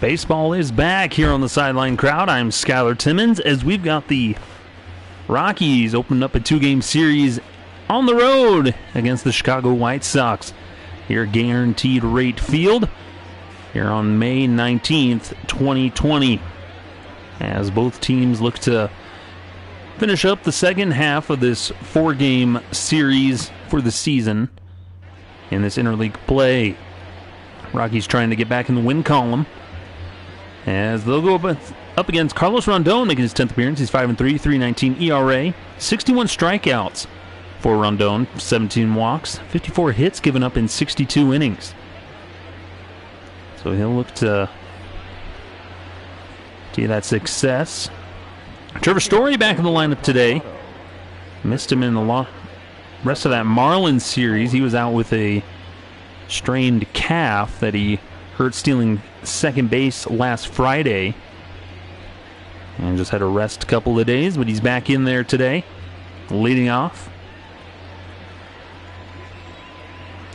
Baseball is back here on the Sideline Crowd. I'm Skylar Timmons as we've got the Rockies opening up a two-game series on the road against the Chicago White Sox here at Guaranteed Rate Field here on May 19th, 2020. As both teams look to finish up the second half of this four-game series for the season in this interleague play. Rockies trying to get back in the win column as they'll go up against Carlos Rondon making his 10th appearance. He's 5-3, 3.19 ERA, 61 strikeouts for Rondon, 17 walks, 54 hits given up in 62 innings. So he'll look to see that success. Trevor Story back in the lineup today. Missed him in the rest of that Marlins series. He was out with a strained calf that he hurt stealing second base last Friday. And just had a rest a couple of days, but he's back in there today, leading off.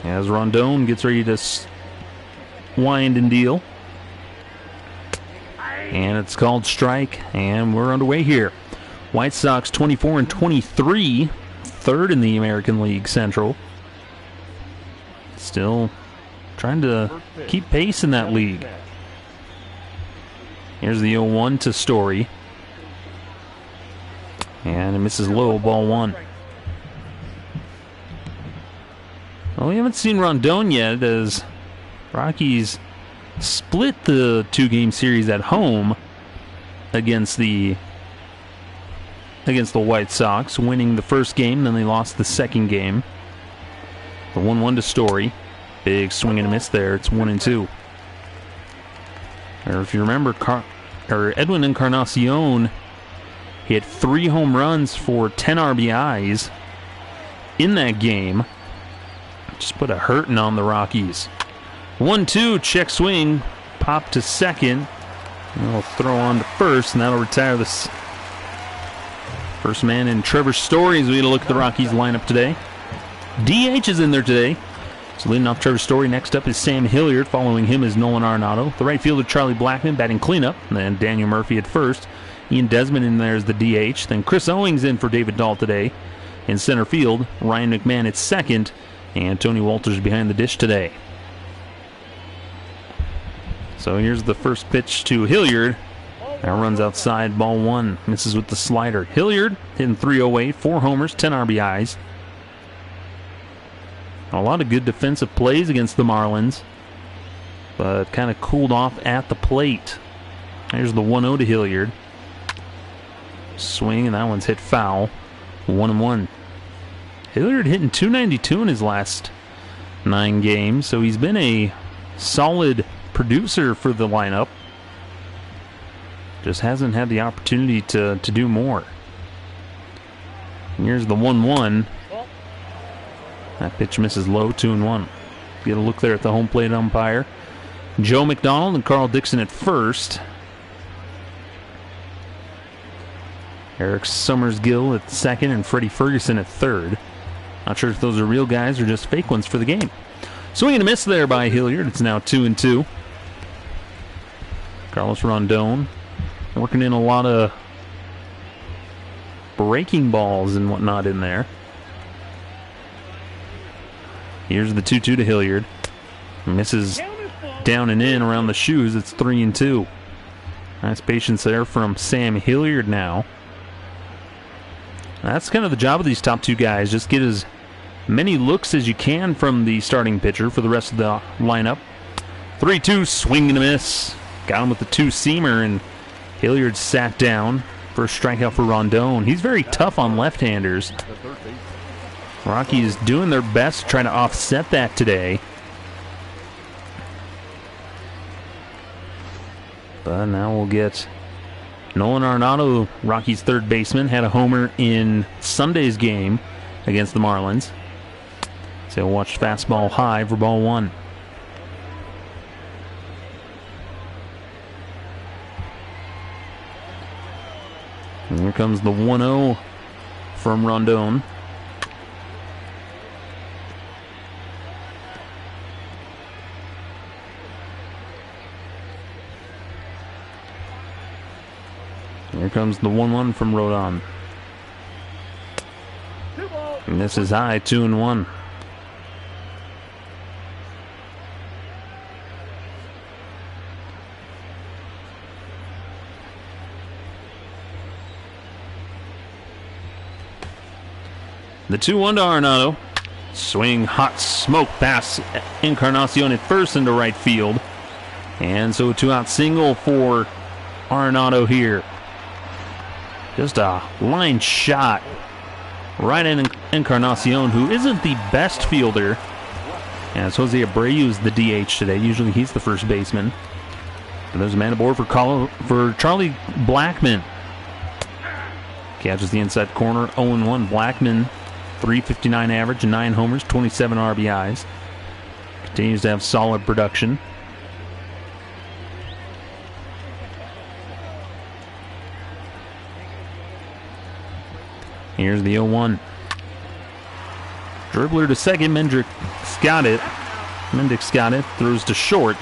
As Rondon gets ready to wind and deal. And it's called strike, and we're underway here. White Sox 24-23, third in the American League Central. Still trying to keep pace in that league. Here's the 0-1 to Story. And it misses low, ball one. Well, we haven't seen Rondon yet as Rockies split the two-game series at home against the White Sox, winning the first game, then they lost the second game. The 1-1 to Story. Big swing and a miss there. It's 1-2. Or if you remember, Edwin Encarnacion, he had 3 home runs for 10 RBIs in that game. Just put a hurting on the Rockies. 1-2, check swing, pop to second. And we'll throw on to first, and that'll retire this first man in Trevor Story as we look at the Rockies lineup today. DH is in there today. So leading off Trevor Story, next up is Sam Hilliard. Following him is Nolan Arenado. The right fielder, Charlie Blackmon, batting cleanup. And then Daniel Murphy at first. Ian Desmond in there as the DH. Then Chris Owings in for David Dahl today. In center field, Ryan McMahon at second. And Tony Walters behind the dish today. So here's the first pitch to Hilliard. Now runs outside, ball one. Misses with the slider. Hilliard hitting .308, 4 homers, 10 RBIs. A lot of good defensive plays against the Marlins, but kind of cooled off at the plate. Here's the 1-0 to Hilliard. Swing, and that one's hit foul. 1-1. Hilliard hitting .292 in his last 9 games, so he's been a solid producer for the lineup. Just hasn't had the opportunity to do more. And here's the 1-1. That pitch misses low, 2-1. Get a look there at the home plate umpire. Joe McDonald and Carl Dixon at first. Eric Summersgill at second and Freddie Ferguson at third. Not sure if those are real guys or just fake ones for the game. Swing and a miss there by Hilliard. It's now 2-2. Carlos Rondon working in a lot of breaking balls and whatnot in there. Here's the 2-2 to Hilliard. Misses down and in around the shoes. It's 3-2. Nice patience there from Sam Hilliard now. That's kind of the job of these top two guys. Just get as many looks as you can from the starting pitcher for the rest of the lineup. 3-2, swing and a miss. Got him with the two-seamer, and Hilliard sat down for a strikeout for Rondon. He's very tough on left-handers. Rockies doing their best to try to offset that today. But now we'll get Nolan Arenado, Rockies' third baseman, had a homer in Sunday's game against the Marlins. So we'll watch fastball high for ball one. And here comes the 1-0 from Rondon. Here comes the 1-1 from Rodon. And this is high, 2-1. The 2-1 to Arenado. Swing, hot smoke pass. Encarnacion at first into right field. And so a 2-out single for Arenado here. Just a line shot right in Encarnacion, who isn't the best fielder. As Jose Abreu is the DH today. Usually he's the first baseman. And there's a man aboard for Charlie Blackmon. Catches the inside corner, 0-1. Blackmon, .359 average, 9 homers, 27 RBIs. Continues to have solid production. Here's the 0-1. Dribbler to second. Mendix got it. Throws to short.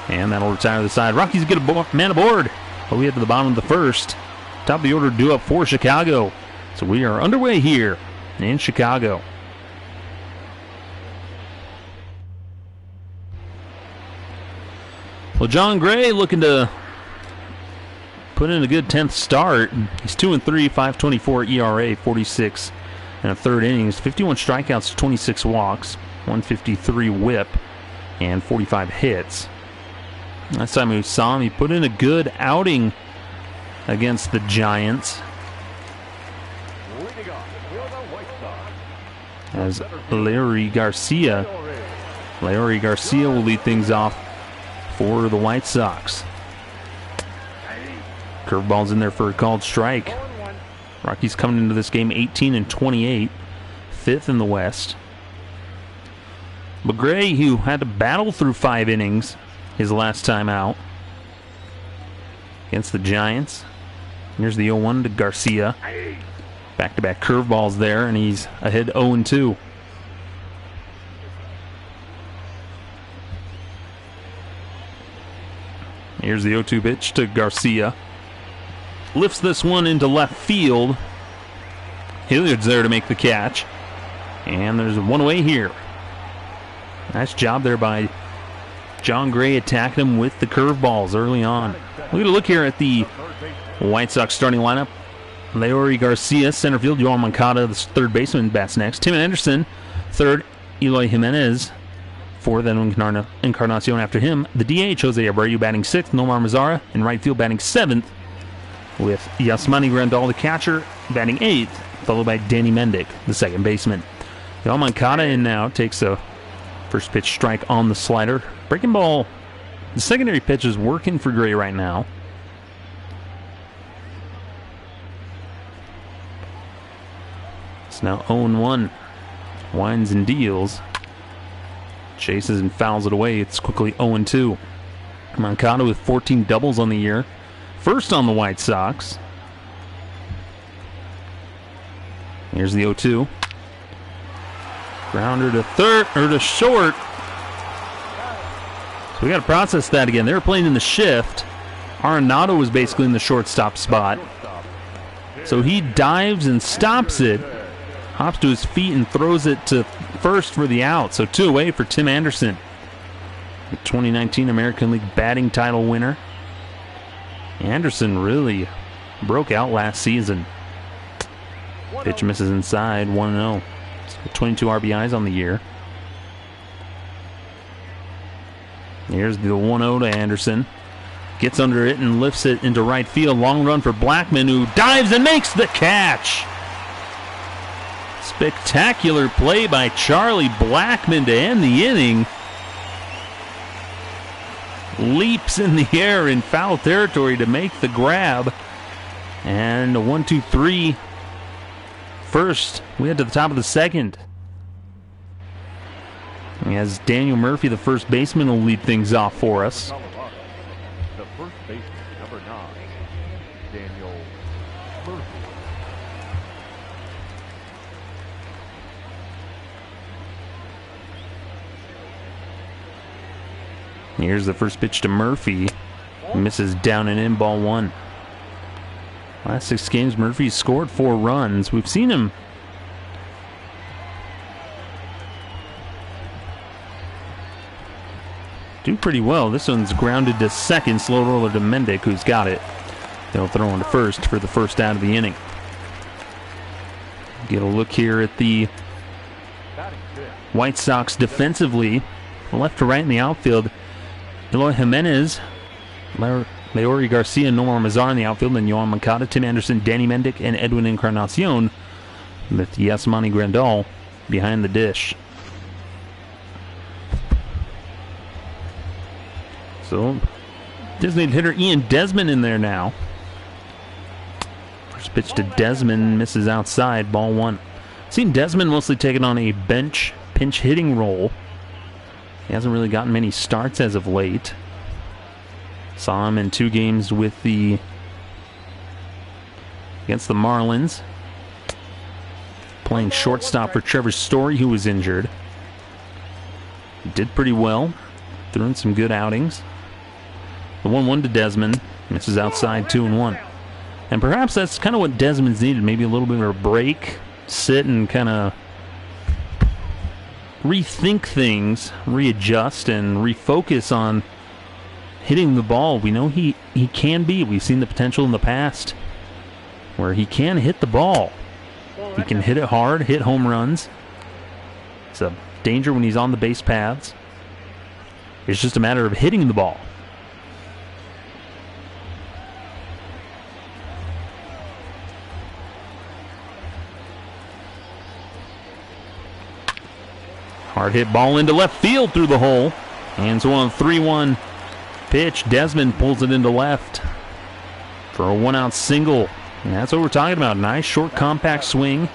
And that'll retire the side. Rockies get a man aboard. But we head to the bottom of the first. Top of the order due up for Chicago. So we are underway here in Chicago. Well, John Gray looking to put in a good 10th start. He's 2-3, 5.24 ERA, 46 and a third innings, 51 strikeouts, 26 walks, 153 WHIP, and 45 hits. Last time we saw him, he put in a good outing against the Giants. As Leury Garcia will lead things off for the White Sox. Curveball's in there for a called strike. Rockies coming into this game 18-28, 5th in the West. But Gray, who had to battle through 5 innings his last time out against the Giants. Here's the 0-1 to Garcia. Back-to-back curveballs there, and he's ahead 0-2. Here's the 0-2 pitch to Garcia. Lifts this one into left field. Hilliard's there to make the catch. And there's one away here. Nice job there by John Gray attacking him with the curveballs early on. We're going to look here at the White Sox starting lineup. Leury Garcia, center field. Yoel Moncada, the third baseman, bats next. Tim Anderson, third. Eloy Jimenez, fourth. Then Encarnacion after him. The DH, Jose Abreu, batting sixth. Nomar Mazara in right field, batting seventh. With Yasmani Grandal, the catcher, batting 8th, followed by Danny Mendick, the second baseman. Yoel Moncada in now, takes a first pitch strike on the slider. Breaking ball, the secondary pitch is working for Gray right now. It's now 0-1. Winds and deals. Chases and fouls it away. It's quickly 0-2. Moncada with 14 doubles on the year. First on the White Sox. Here's the 0-2. Grounder to third, or to short. So we got to process that again. They were playing in the shift. Arenado was basically in the shortstop spot. So he dives and stops it. Hops to his feet and throws it to first for the out. So 2 away for Tim Anderson. The 2019 American League batting title winner. Anderson really broke out last season. Pitch misses inside, 1-0. 22 RBIs on the year. Here's the 1-0 to Anderson. Gets under it and lifts it into right field. Long run for Blackmon, who dives and makes the catch. Spectacular play by Charlie Blackmon to end the inning. Leaps in the air in foul territory to make the grab. And a 1-2-3 first. We head to the top of the second. As Daniel Murphy, the first baseman, will lead things off for us. The first baseman, number 9, Daniel Murphy. Here's the first pitch to Murphy. Misses down and in, ball 1. Last 6 games, Murphy's scored 4 runs. We've seen him do pretty well. This one's grounded to second. Slow roller to Mendick, who's got it. They'll throw on to first for the first out of the inning. Get a look here at the White Sox defensively. Left to right in the outfield. Eloy Jimenez, Maori Garcia, Nomar Mazar in the outfield, and Yohan Moncada, Tim Anderson, Danny Mendick, and Edwin Encarnacion with Yasmani Grandal behind the dish. So, designated hitter Ian Desmond in there now. First pitch to Desmond, misses outside, ball 1. Seen Desmond mostly taking on a bench pinch hitting role. He hasn't really gotten many starts as of late. Saw him in 2 games with against the Marlins. Playing shortstop for Trevor Story, who was injured. He did pretty well. Threw in some good outings. The 1-1 to Desmond. Misses outside, 2-1. And perhaps that's kind of what Desmond's needed. Maybe a little bit of a break. Sit and kind of rethink things, readjust, and refocus on hitting the ball. We know he can be. We've seen the potential in the past where he can hit the ball. He can hit it hard, hit home runs. It's a danger when he's on the base paths. It's just a matter of hitting the ball. Hard hit ball into left field through the hole. And so on a 3-1 pitch, Desmond pulls it into left for a 1-out single. And that's what we're talking about. Nice, short, compact swing.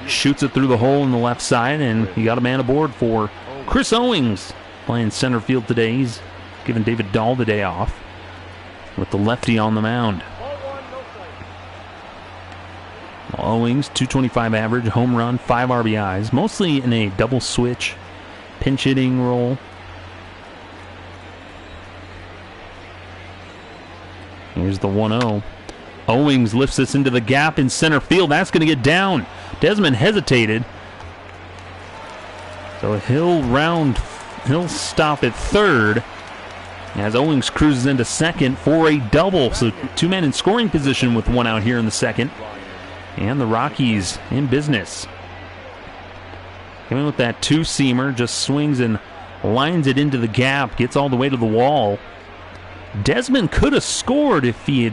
Shoots it through the hole in the left side, and he got a man aboard for Chris Owings. Playing center field today. He's giving David Dahl the day off with the lefty on the mound. Owings, 225 average, home run, 5 RBIs, mostly in a double switch, pinch hitting role. Here's the 1-0. Owings lifts this into the gap in center field. That's going to get down. Desmond hesitated. So he'll stop at third as Owings cruises into second for a double. So 2 men in scoring position with 1 out here in the second. And the Rockies in business. Coming with that 2-seamer, just swings and lines it into the gap, gets all the way to the wall. Desmond could have scored if he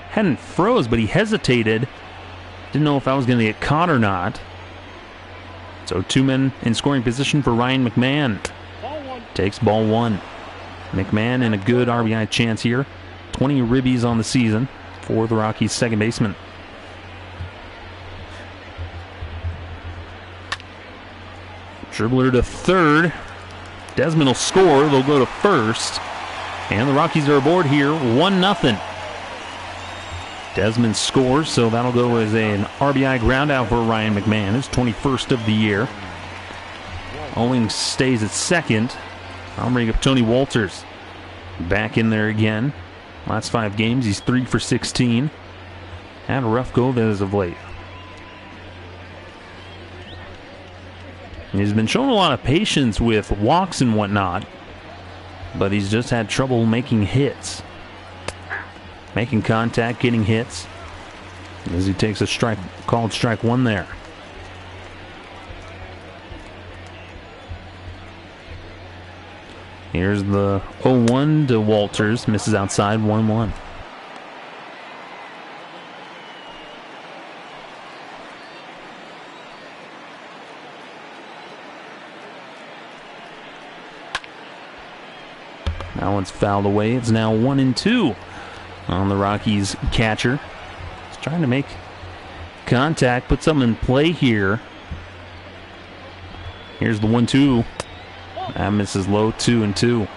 hadn't froze, but he hesitated. Didn't know if I was going to get caught or not. So 2 men in scoring position for Ryan McMahon. Takes ball 1. McMahon in a good RBI chance here. 20 ribbies on the season for the Rockies second baseman. Dribbler to third. Desmond will score. They'll go to first. And the Rockies are aboard here, 1-0. Desmond scores, so that'll go as an RBI groundout for Ryan McMahon, his 21st of the year. Owings stays at second. I'll bring up Tony Walters back in there again. Last 5 games, he's 3 for 16. Had a rough go of it as of late. He's been showing a lot of patience with walks and whatnot, but he's just had trouble making hits. Making contact, getting hits, as he takes a strike, called strike 1 there. Here's the 0-1 to Walters, misses outside, 1-1. That one's fouled away. It's now 1-2 on the Rockies catcher. He's trying to make contact, put something in play here. Here's the 1-2. That misses low, 2-2.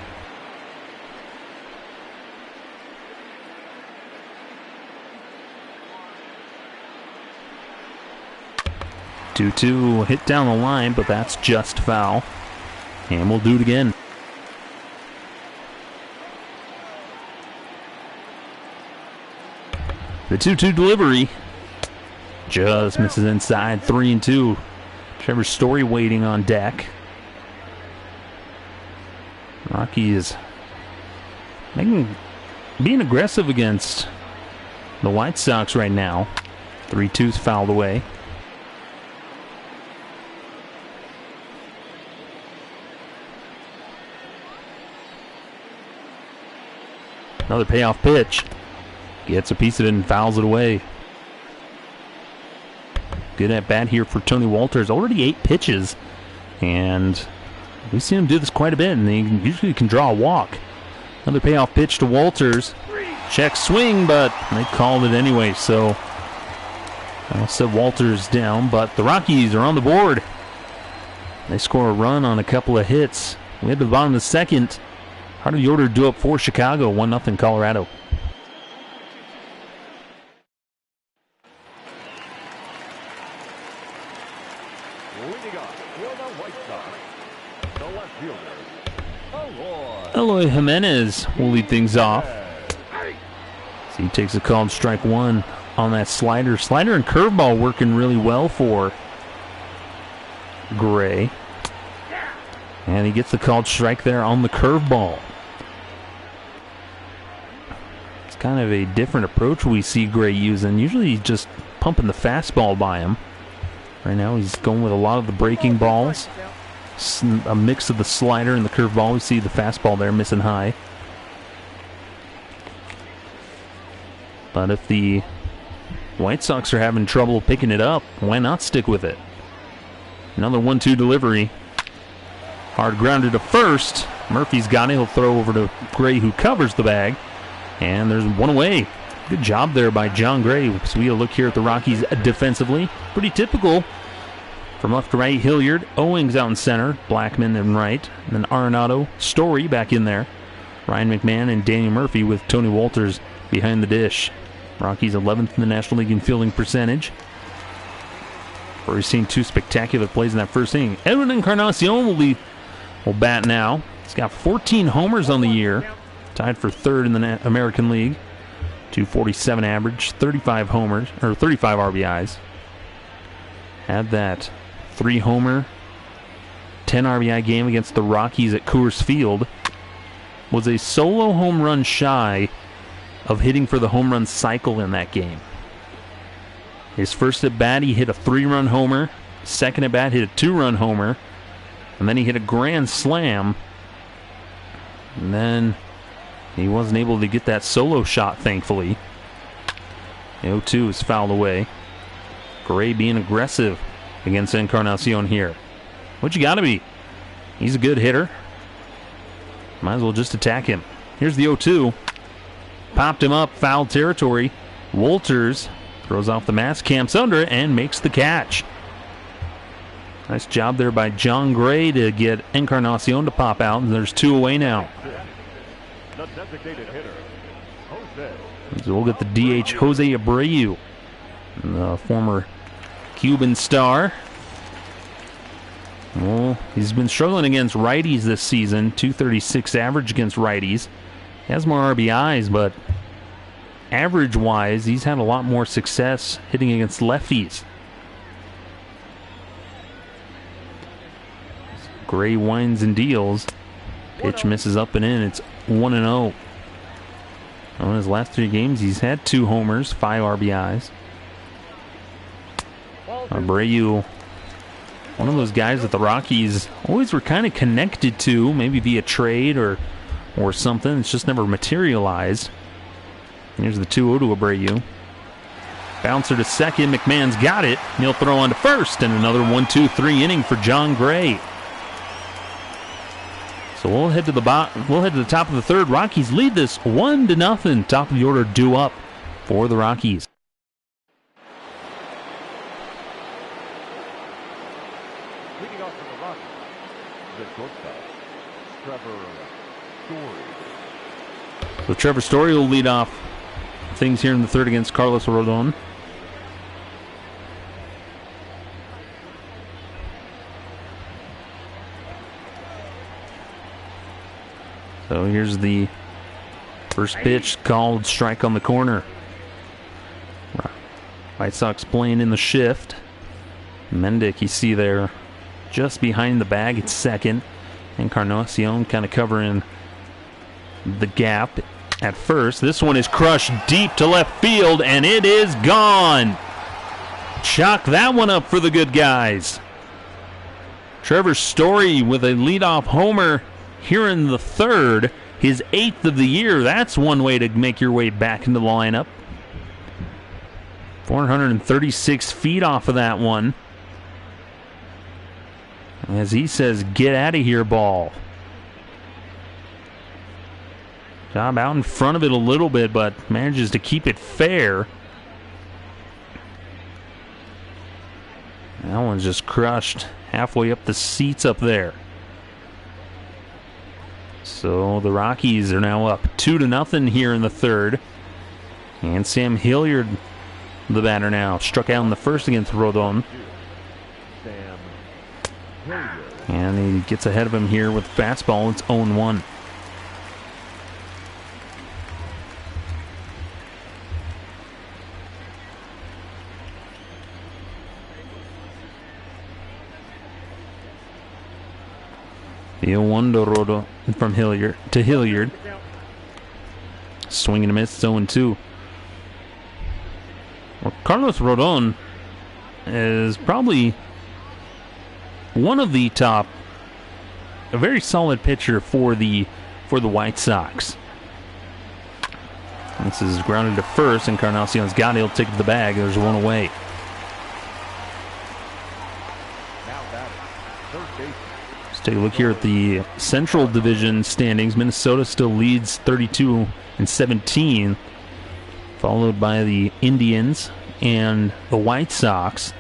Two hit down the line, but that's just foul. And we'll do it again. The 2-2 delivery just misses inside. 3-2. Trevor Story waiting on deck. Rockies being aggressive against the White Sox right now. 3-2's fouled away. Another payoff pitch. Gets a piece of it and fouls it away. Good at bat here for Tony Walters. Already 8 pitches. And we've seen him do this quite a bit, and he usually can draw a walk. Another payoff pitch to Walters. Check swing, but they called it anyway, so I set Walters down, but the Rockies are on the board. They score a run on a couple of hits. We head to the bottom of the second. Heart of the order due up for Chicago, 1-0 Colorado. Leading off for the White Sox, the left fielder, Eloy Jimenez will lead things off. So he takes a called strike one on that slider. Slider and curveball working really well for Gray. And he gets the called strike there on the curveball. It's kind of a different approach we see Gray using. Usually he's just pumping the fastball by him. Right now he's going with a lot of the breaking balls. A mix of the slider and the curveball. We see the fastball there missing high. But if the White Sox are having trouble picking it up, why not stick with it? Another 1-2 delivery. Hard grounded to first. Murphy's got it. He'll throw over to Gray, who covers the bag. And there's one away. Good job there by John Gray. So we look here at the Rockies defensively. Pretty typical. From left to right, Hilliard. Owings out in center. Blackman in right. And then Arenado. Story back in there. Ryan McMahon and Danny Murphy with Tony Walters behind the dish. Rockies 11th in the National League in fielding percentage. We've seen 2 spectacular plays in that first inning. Edwin Encarnacion will bat now. He's got 14 homers on the year. Tied for 3rd in the American League. 247 average, 35 homers, or 35 RBIs. Had that 3-homer, 10 RBI game against the Rockies at Coors Field. Was a solo home run shy of hitting for the home run cycle in that game. His first at bat, he hit a 3-run homer. Second at bat, hit a 2-run homer. And then he hit a grand slam. And then he wasn't able to get that solo shot, thankfully. The 0-2 is fouled away. Gray being aggressive against Encarnacion here. What you gotta be? He's a good hitter. Might as well just attack him. Here's the 0-2. Popped him up, foul territory. Walters throws off the mask, camps under it, and makes the catch. Nice job there by John Gray to get Encarnacion to pop out, and there's 2 away now. the designated hitter, Jose. So we'll get the DH, Jose Abreu, the former Cuban star. Well, he's been struggling against righties this season. 236 average against righties. He has more RBIs, but average-wise, he's had a lot more success hitting against lefties. Gray winds and deals. Pitch misses up and in. It's 1-0. In his last 3 games, he's had 2 homers, 5 RBIs. Abreu, one of those guys that the Rockies always were kind of connected to, maybe via trade or something. It's just never materialized. Here's the 2-0 to Abreu. Bouncer to second. McMahon's got it. He'll throw on to first, and another 1-2-3 inning for John Gray. So we'll head to the top of the third. Rockies lead this 1-0. Top of the order due up for the Rockies. Leading off for the Rockies, the shortstop, Trevor Story. So Trevor Story will lead off things here in the third against Carlos Rodon. So here's the first pitch, called strike on the corner. White Sox playing in the shift. Mendick, you see there, just behind the bag at second. Encarnacion kind of covering the gap at first. This one is crushed deep to left field, and it is gone. Chalk that one up for the good guys. Trevor Story with a leadoff homer here in the third, his 8th of the year. That's one way to make your way back into the lineup. 436 feet off of that one. As he says, get out of here, ball. Job out in front of it a little bit, but manages to keep it fair. That one's just crushed halfway up the seats up there. So the Rockies are now up 2-0 here in the third. And Sam Hilliard, the batter now, struck out in the first against Rodon. And he gets ahead of him here with fastball. It's 0-1. The 0-1 from Hilliard to Hilliard. Swing and a miss, 0-2. Well, Carlos Rodon is probably one of the top, a very solid pitcher for the White Sox. This is grounded to first, and Encarnacion's got it. He'll take the bag. There's one away. Let's take a look here at the Central Division standings. Minnesota still leads 32-17, followed by the Indians and the White Sox.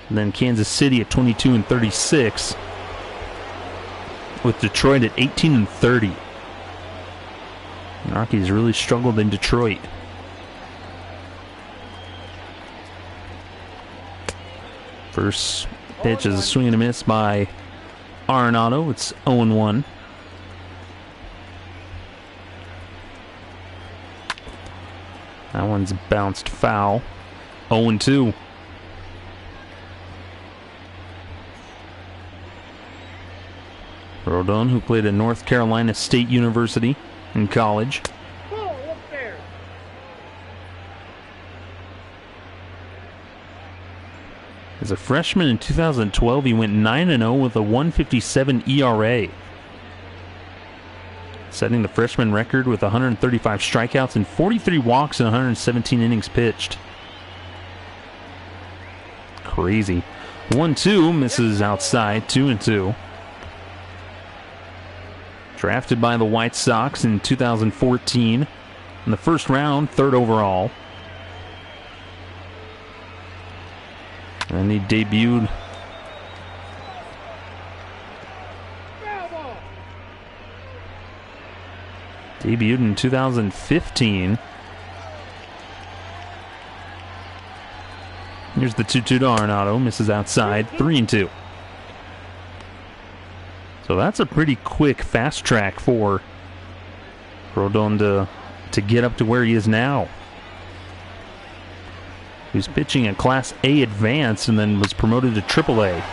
And then Kansas City at 22-36, with Detroit at 18-30. The Rockies really struggled in Detroit. First pitch is a swing and a miss by Arenado. It's 0-1. That one's bounced foul. 0-2. Rodon, who played at North Carolina State University in college. As a freshman in 2012, he went 9-0 with a 1.57 ERA, setting the freshman record with 135 strikeouts and 43 walks in 117 innings pitched. Crazy. 1-2, misses outside, 2-2. Drafted by the White Sox in 2014. In the first round, 3rd overall. And he debuted in 2015. Here's the 2-2 to Arenado. Misses outside. 3-2. So that's a pretty quick fast track for Rodon to get up to where he is now. He was pitching a Class A advanced and then was promoted to AAA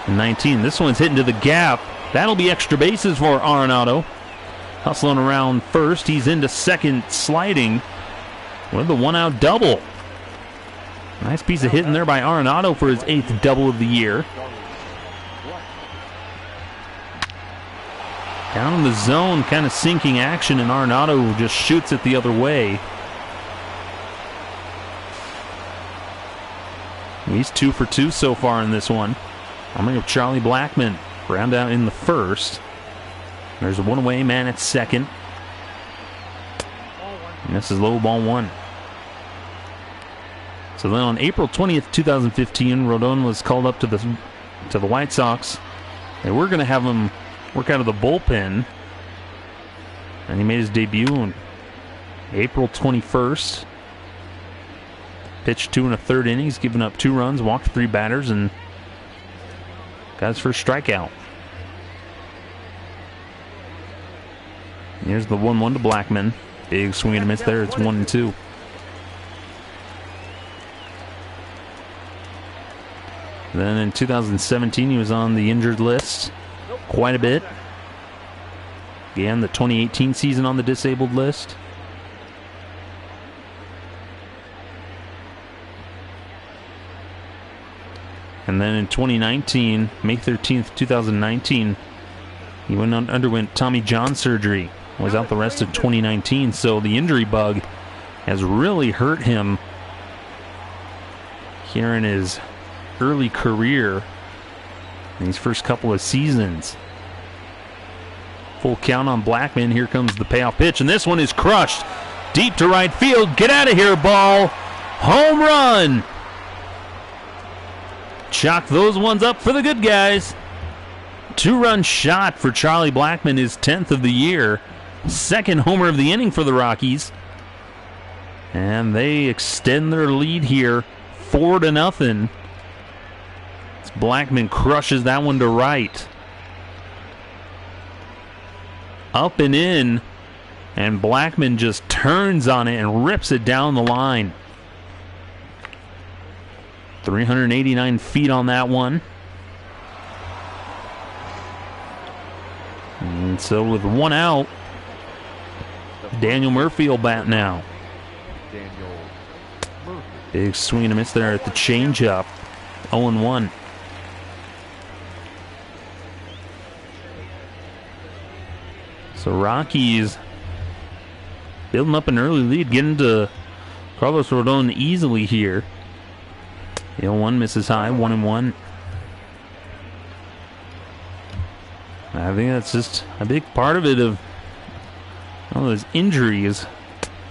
in 19. This one's hitting to the gap. That'll be extra bases for Arenado. Hustling around first. He's into second, sliding with the 1-out double. Nice piece of hitting there by Arenado for his 8th double of the year. Down in the zone, kind of sinking action, and Arenado just shoots it the other way. He's 2 for 2 so far in this one. I'm going to go Charlie Blackmon. Round out in the first. There's a one-away man at second. And this is low, ball 1. So then on April 20th, 2015, Rodon was called up to the White Sox. They were going to have him work out of the bullpen. And he made his debut on April 21st. Pitched 2 1/3 innings, given up 2 runs, walked 3 batters, and got his first strikeout. Here's the 1-1 to Blackmon. Big swing and a miss there. It's 1-2. Then in 2017, he was on the injured list quite a bit. Began the 2018 season on the disabled list. And then in 2019, May 13th, 2019, he underwent Tommy John surgery. Was out the rest of 2019, so the injury bug has really hurt him here in his early career, in these first couple of seasons. Full count on Blackmon. Here comes the payoff pitch, and this one is crushed deep to right field. Get out of here, ball. Home run. Chalk those ones up for the good guys. 2-run shot for Charlie Blackmon, his 10th of the year. Second homer of the inning for the Rockies. And they extend their lead here 4-0. Blackmon crushes that one to right. Up and in. And Blackmon just turns on it and rips it down the line. 389 feet on that one. And so with one out, Daniel Murphy will bat now. Big swing and a miss there at the changeup. 0-1. So Rockies building up an early lead, getting to Carlos Rodon easily here. 0-1 misses high, 1-1. I think that's just a big part of it. Of all those injuries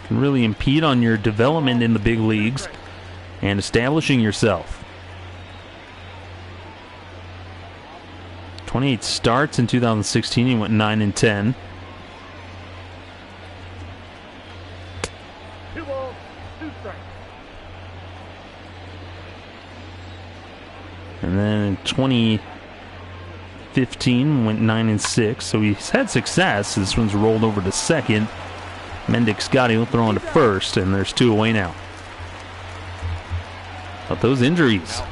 can really impede on your development in the big leagues and establishing yourself. 28 starts in 2016. He went 9-10. And then in 2015 went 9-6, so he's had success. This one's rolled over to second. Mendick Scotty will throw into first, and there's 2 away now. But those injuries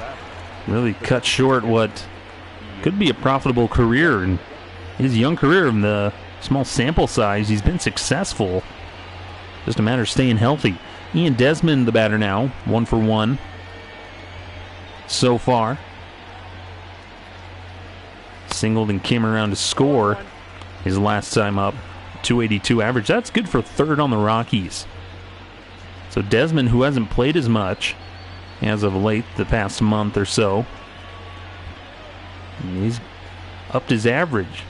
really cut short what could be a profitable career. In his young career, in the small sample size, he's been successful. Just a matter of staying healthy. Ian Desmond, the batter now, 1 for 1 so far. Singled and came around to score his last time up. 282 average. That's good for third on the Rockies. So Desmond, who hasn't played as much as of late, the past month or so, he's upped his average.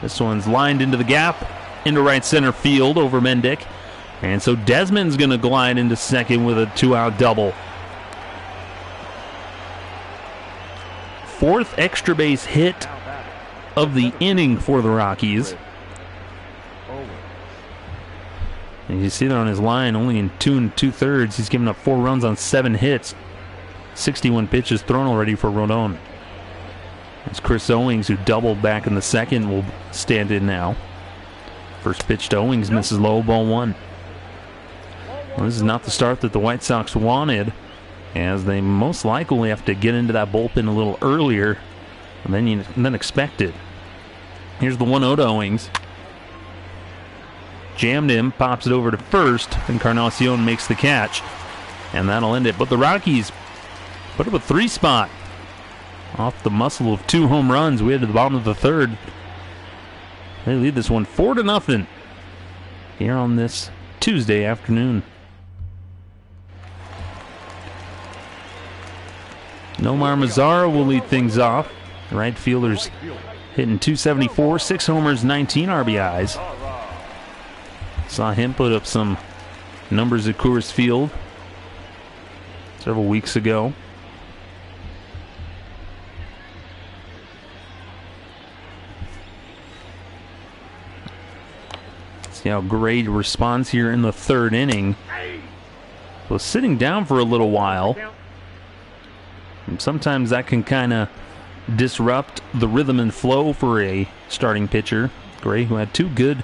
This one's lined into the gap, into right center field over Mendick. And so Desmond's going to glide into second with a 2-out double. 4th extra base hit of the inning for the Rockies. And you see that on his line, only in 2 2/3. He's given up 4 runs on 7 hits. 61 pitches thrown already for Rodon. It's Chris Owings, who doubled back in the second, will stand in now. First pitch to Owings, misses low, ball 1. Well, this is not the start that the White Sox wanted, as they most likely have to get into that bullpen a little earlier than expected. Here's the 1-0 to Owings. Jammed him, pops it over to first, and Encarnacion makes the catch, and that'll end it. But the Rockies put up a 3 spot off the muscle of 2 home runs. We head to the bottom of the 3rd. They lead this one 4-0 here on this Tuesday afternoon. Nomar Mazara will lead things off. The right fielder's hitting .274, 6 homers, 19 RBIs. Saw him put up some numbers at Coors Field several weeks ago. See how Gray responds here in the 3rd inning. Was sitting down for a little while. And sometimes that can kind of disrupt the rhythm and flow for a starting pitcher. Gray, who had 2 good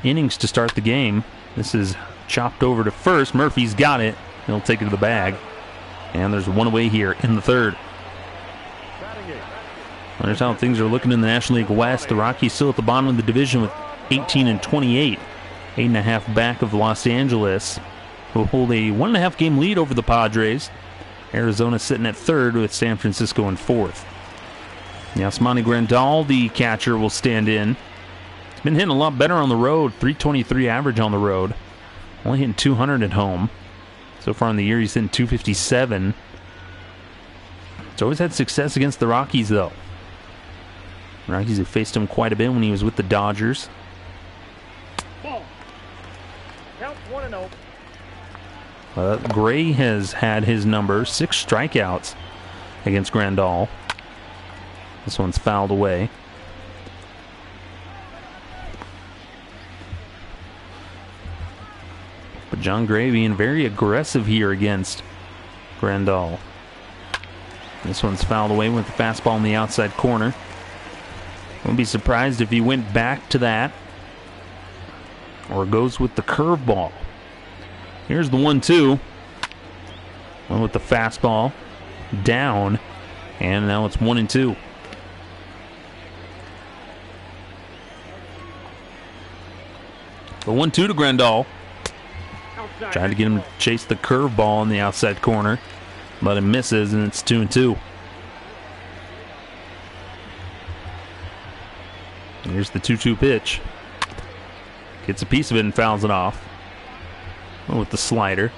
innings to start the game. This is chopped over to first. Murphy's got it. He'll take it to the bag. And there's one away here in the third. There's how things are looking in the National League West. The Rockies still at the bottom of the division with 18-28. 8.5 back of Los Angeles, who hold a 1.5 game lead over the Padres. Arizona sitting at third with San Francisco in fourth. Yasmani Grandal, the catcher, will stand in. He's been hitting a lot better on the road. 323 average on the road. Only hitting 200 at home. So far in the year, he's hitting 257. He's always had success against the Rockies, though. The Rockies have faced him quite a bit when he was with the Dodgers. Ball. Count 1-0. Gray has had his number, 6 strikeouts against Grandal. This one's fouled away. But John Gray being very aggressive here against Grandal. This one's fouled away with the fastball in the outside corner. Wouldn't be surprised if he went back to that or goes with the curveball. Here's the 1-2. Went with the fastball down, and now it's 1-2. The 1-2 to Grandal. Tried to get him to chase the curveball in the outside corner, but it misses, and it's 2-2. Here's the 2-2 pitch. Gets a piece of it and fouls it off with the slider.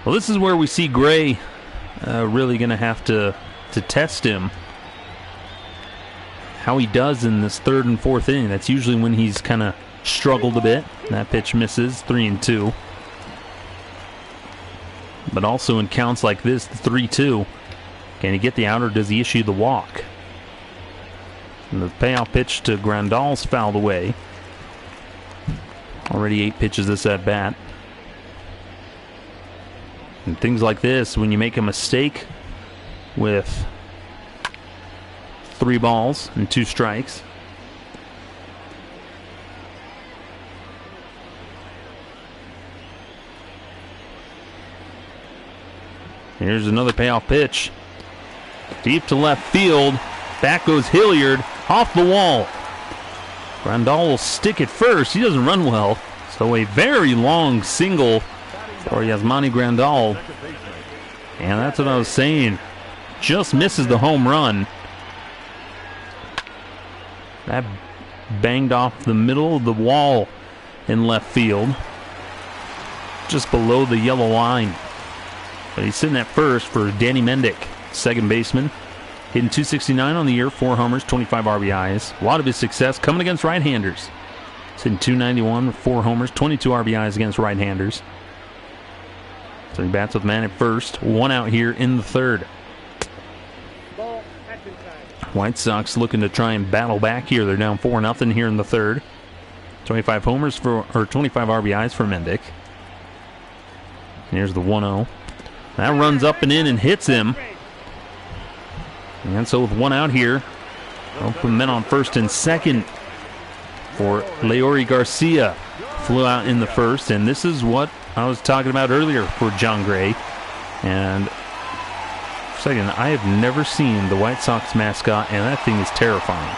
Well, this is where we see Gray really going to have to test him. How he does in this third and fourth inning. That's usually when he's kind of struggled a bit. That pitch misses, 3-2. But also in counts like this, the 3-2, can he get the out or does he issue the walk? And the payoff pitch to Grandal's fouled away. Already 8 pitches this at bat. And things like this, when you make a mistake with 3 balls and 2 strikes, here's another payoff pitch. Deep to left field. Back goes Hilliard. Off the wall. Grandal will stick it first. He doesn't run well. So a very long single for Yasmani Grandal. And that's what I was saying. Just misses the home run. That banged off the middle of the wall in left field. Just below the yellow line. But he's sitting at first for Danny Mendick, second baseman. Hitting .269 on the year, 4 homers, 25 RBIs. A lot of his success coming against right-handers. He's hitting .291 with 4 homers, 22 RBIs against right-handers. So he bats with man at first. 1 out here in the third. White Sox looking to try and battle back here. They're down 4-0 here in the third. 25 homers or 25 RBIs for Mendick. Here's the 1-0. That runs up and in and hits him. And so with 1 out here, open men on first and second for Leori Garcia. Flew out in the first, and this is what I was talking about earlier for John Gray. And for a second, I have never seen the White Sox mascot, and that thing is terrifying.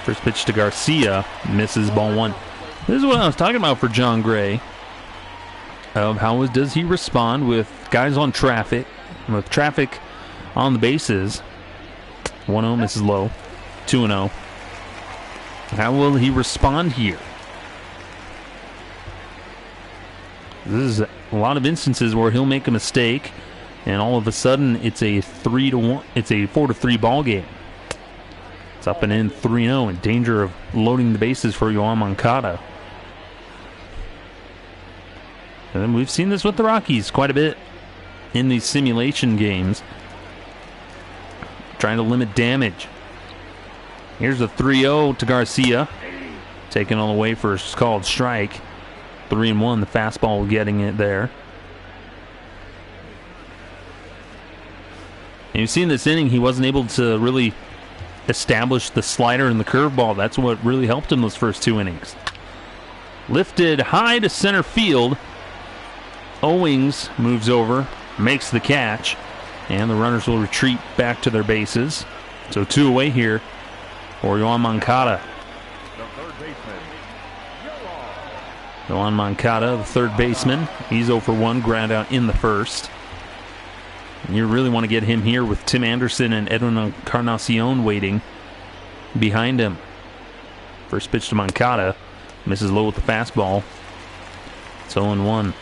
First pitch to Garcia, misses, ball 1. This is what I was talking about for John Gray. How does he respond with guys on traffic, with traffic on the bases? 1-0 misses low, 2-0. How will he respond here? This is a lot of instances where he'll make a mistake, and all of a sudden it's a 3-1. It's a 4-3 ball game. It's up and in 3-0, in danger of loading the bases for Yoan Moncada. And we've seen this with the Rockies quite a bit in these simulation games, trying to limit damage. Here's a 3-0 to Garcia, taken all the way for a called strike. 3-1, the fastball getting it there. And you've seen this inning, he wasn't able to really establish the slider and the curveball. That's what really helped him those first 2 innings. Lifted high to center field. Owings moves over, makes the catch, and the runners will retreat back to their bases. So 2 away here for Yoan Moncada. Yoan Moncada, the third baseman. He's 0 for 1, ground out in the first. And you really want to get him here with Tim Anderson and Edwin Encarnacion waiting behind him. First pitch to Moncada. Misses low with the fastball. It's 0-1.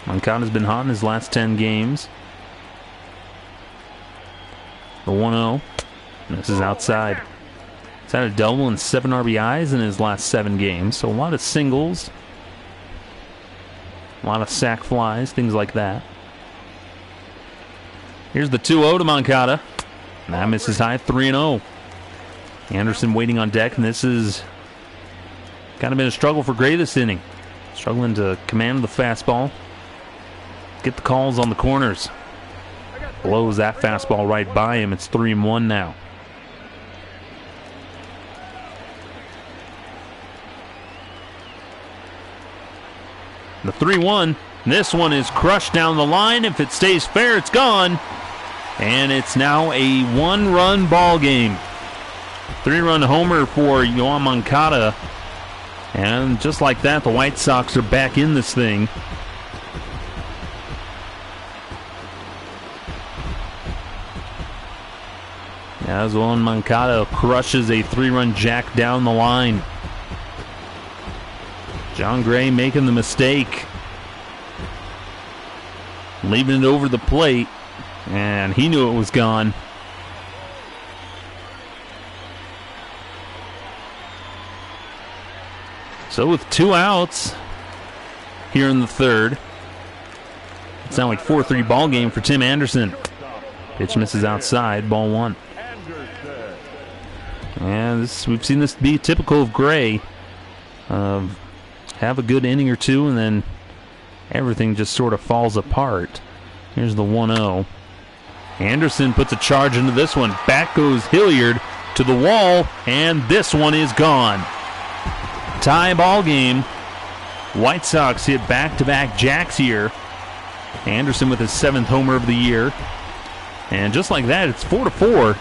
Moncada's been hot in his last 10 games. The 1-0. This is outside. He's had a double and 7 RBIs in his last 7 games. So a lot of singles. A lot of sac flies, things like that. Here's the 2-0 to Moncada. And that misses high, 3-0. Anderson waiting on deck, and this is kind of been a struggle for Gray this inning. Struggling to command the fastball. Get the calls on the corners. Blows that fastball right by him. It's 3-1 now. The 3-1. This one is crushed down the line. If it stays fair, it's gone. And it's now a 1-run ball game. 3-run homer for Yoan Moncada. And just like that, the White Sox are back in this thing. As Yoan Moncada crushes a 3-run jack down the line. John Gray making the mistake. Leaving it over the plate. And he knew it was gone. So with 2 outs here in the third, it's now a 4-3 ball game for Tim Anderson. Pitch misses outside, ball 1. And we've seen this be typical of Gray. Have a good inning or two, and then everything just sort of falls apart. Here's the 1-0. Anderson puts a charge into this one. Back goes Hilliard to the wall, and this one is gone. Tie ball game. White Sox hit back-to-back jacks here. Anderson with his 7th homer of the year. And just like that, it's 4-4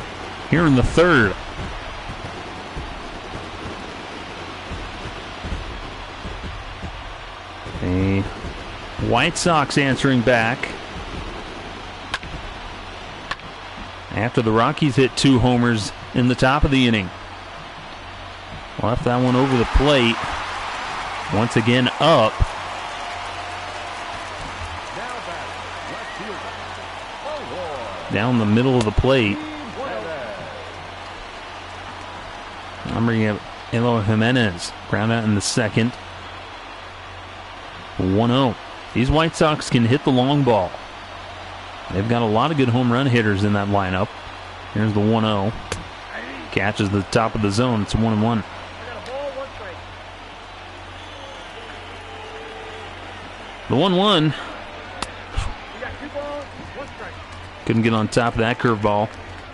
here in the third. The White Sox answering back after the Rockies hit 2 homers in the top of the inning. Left that one over the plate. Once again up. Down the middle of the plate. I'm bringing up Eloy Jimenez. Ground out in the second. 1-0. These White Sox can hit the long ball. They've got a lot of good home run hitters in that lineup. Here's the 1-0. Catches the top of the zone. It's 1-1. The 1-1. Couldn't get on top of that curveball.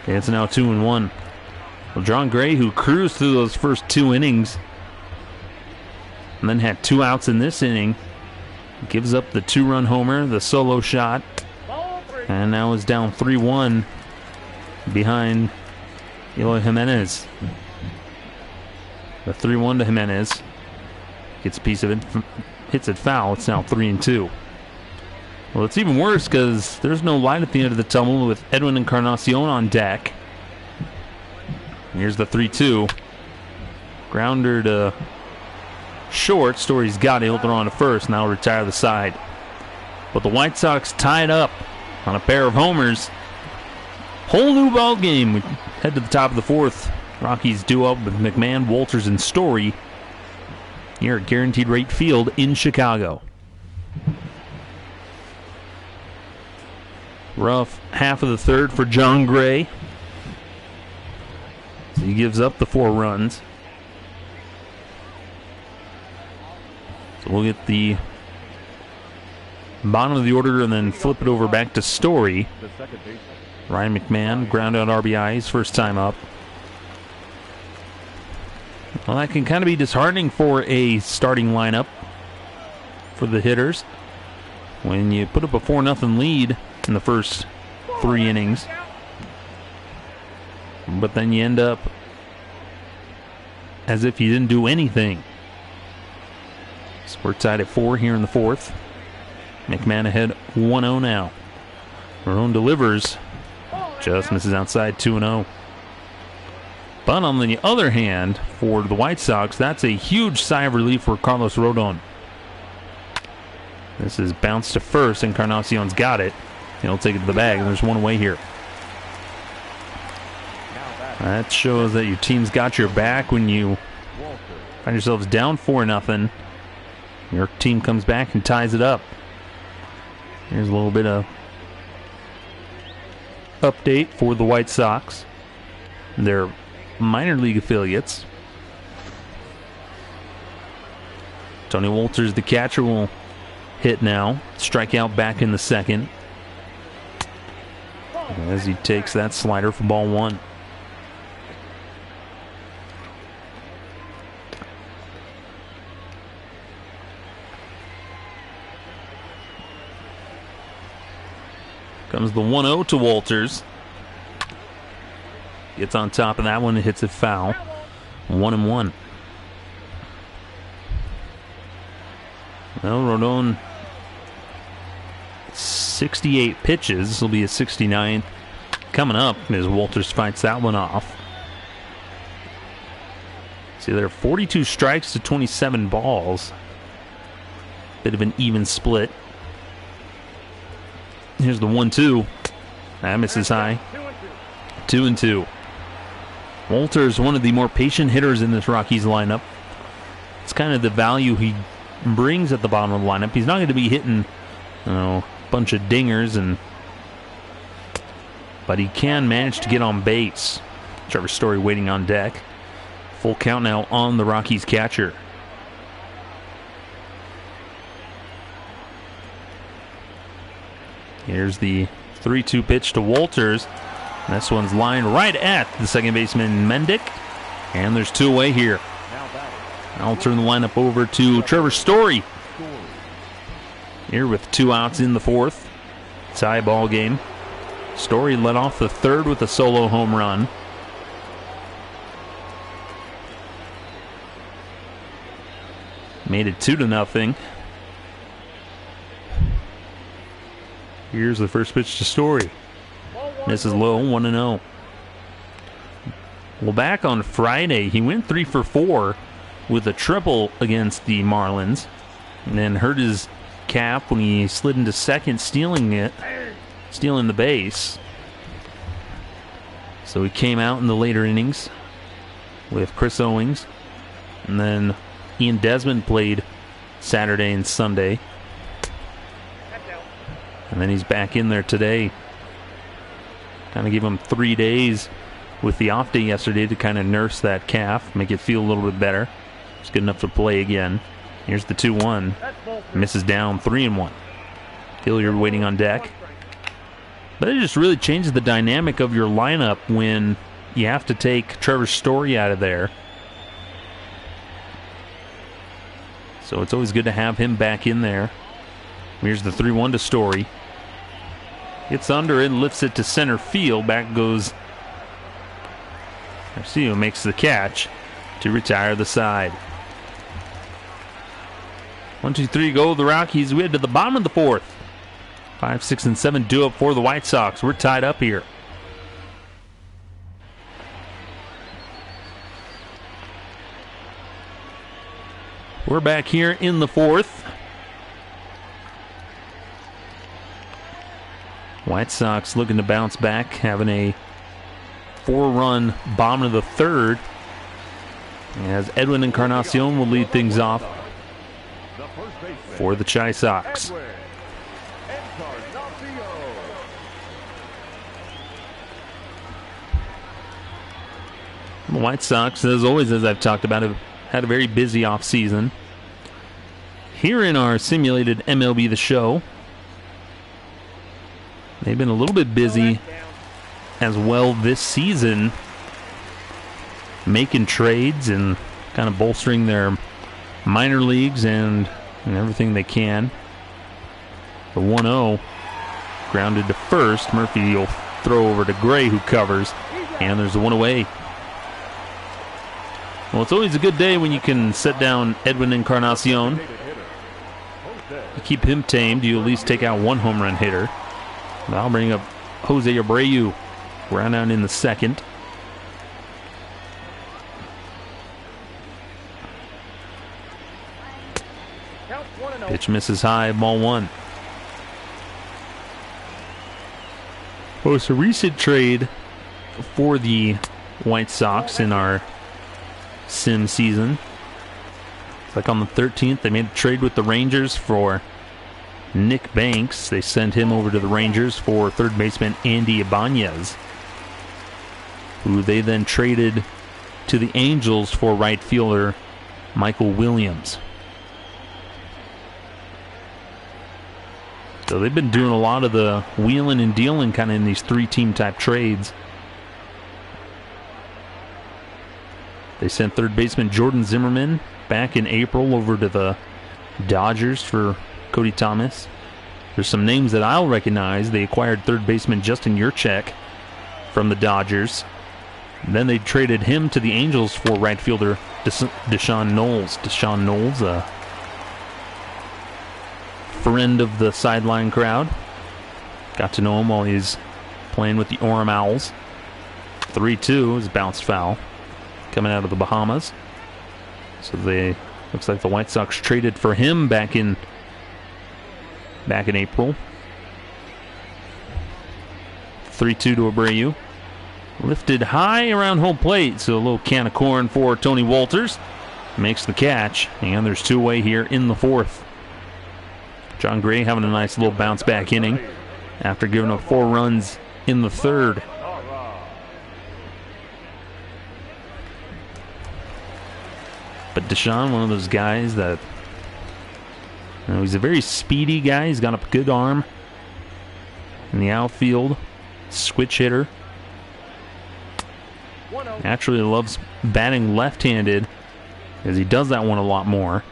And it's now 2-1. Well, John Gray, who cruised through those first 2 innings and then had 2 outs in this inning, gives up the 2-run homer, the solo shot, and now is down 3-1 behind Eloy Jimenez. The 3-1 to Jimenez. Gets a piece of it, hits it foul. It's now 3-2. Well, it's even worse because there's no light at the end of the tunnel with Edwin Encarnacion on deck. Here's the 3-2. Grounder to short. Story's got it. He'll throw on to first. Now retire the side. But the White Sox tied up on a pair of homers. Whole new ball game. We head to the top of the fourth. Rockies due up with McMahon, Walters, and Story here at Guaranteed Rate Field in Chicago. Rough half of the third for John Gray. So he gives up the 4 runs. So we'll get the bottom of the order and then flip it over back to Story. Ryan McMahon, ground out RBI, his first time up. Well, that can kind of be disheartening for a starting lineup for the hitters. when you put up a 4-0 lead in the first 3 innings, but then you end up as if you didn't do anything. So we're tied at 4 here in the 4th. McMahon ahead 1-0 now. Rodon delivers. Just misses outside 2-0. But on the other hand, for the White Sox, that's a huge sigh of relief for Carlos Rodon. This is bounced to first, and Encarnacion's got it. He'll take it to the bag, and there's one away here. That shows that your team's got your back when you find yourselves down 4-0. Your team comes back and ties it up. Here's a little bit of update for the White Sox. Their minor league affiliates. Tony Wolters, the catcher, will hit now. Strikeout back in the 2nd. As he takes that slider for ball 1. Comes the 1-0 to Wolters. Gets on top of that one and hits it foul. 1-1. Well, Rodon, 68 pitches. This will be a 69th coming up as Wolters fights that one off. See, there are 42 strikes to 27 balls. Bit of an even split. Here's the 1-2. That misses high. 2-2. Wolters, one of the more patient hitters in this Rockies lineup. It's kind of the value he brings at the bottom of the lineup. He's not going to be hitting, a bunch of dingers, but he can manage to get on base. Trevor Story waiting on deck. Full count now on the Rockies catcher. Here's the 3-2 pitch to Wolters. This one's lined right at the second baseman, Mendick. And there's 2 away here. I'll turn the lineup over to Trevor Story. Here with 2 outs in the 4th. Tie ball game. Story led off the 3rd with a solo home run. Made it 2-0. Here's the first pitch to Story. This is low, 1-0. Well, back on Friday, he went 3 for 4 with a triple against the Marlins, and then hurt his calf when he slid into second, stealing the base. So he came out in the later innings with Chris Owings, and then Ian Desmond played Saturday and Sunday. And then he's back in there today. Kind of give him 3 days with the off day yesterday to kind of nurse that calf, make it feel a little bit better. It's good enough to play again. Here's the 2-1. Misses down, 3-1. Hilliard waiting on deck. But it just really changes the dynamic of your lineup when you have to take Trevor Story out of there. So it's always good to have him back in there. Here's the 3-1 to Story. Gets under it, lifts it to center field. Back goes Garcia, makes the catch to retire the side. 1, 2, 3 go the Rockies. We head to the bottom of the 4th. 5, 6, and 7 due up for the White Sox. We're tied up here. We're back here in the 4th. White Sox looking to bounce back, having a 4-run bottom of the 3rd. As Edwin Encarnacion will lead things off for the Chi Sox. The White Sox, as always, as I've talked about, have had a very busy offseason. Here in our simulated MLB The Show, they've been a little bit busy as well this season, making trades and kind of bolstering their minor leagues and everything they can. The 1-0 grounded to first. Murphy will throw over to Gray, who covers, and there's a one away. Well, it's always a good day when you can set down Edwin Encarnacion. You keep him tamed, you at least take out one home run hitter. I'll bring up Jose Abreu. Round out in the second. Pitch misses high, ball one. Well, it's a recent trade for the White Sox in our sim season. It's like on the 13th, they made a trade with the Rangers for Nick Banks. They sent him over to the Rangers for third baseman Andy Ibanez, who they then traded to the Angels for right fielder Michael Williams. So they've been doing a lot of the wheeling and dealing kind of in these three-team type trades. They sent third baseman Jordan Zimmerman back in April over to the Dodgers for Cody Thomas. There's some names that I'll recognize. They acquired third baseman Justin Yurchek from the Dodgers. And then they traded him to the Angels for right fielder Deshaun Knowles. Deshaun Knowles, a friend of the sideline crowd. Got to know him while he's playing with the Orem Owls. 3-2 is bounced foul coming out of the Bahamas. So looks like the White Sox traded for him back in April. 3-2 to Abreu. Lifted high around home plate, so a little can of corn for Tony Walters. Makes the catch, and there's two away here in the fourth. John Gray having a nice little bounce back inning after giving up 4 runs in the third. But Deshaun, one of those guys that, he's a very speedy guy. He's got a good arm in the outfield. Switch hitter. Naturally loves batting left-handed, as he does that one a lot more.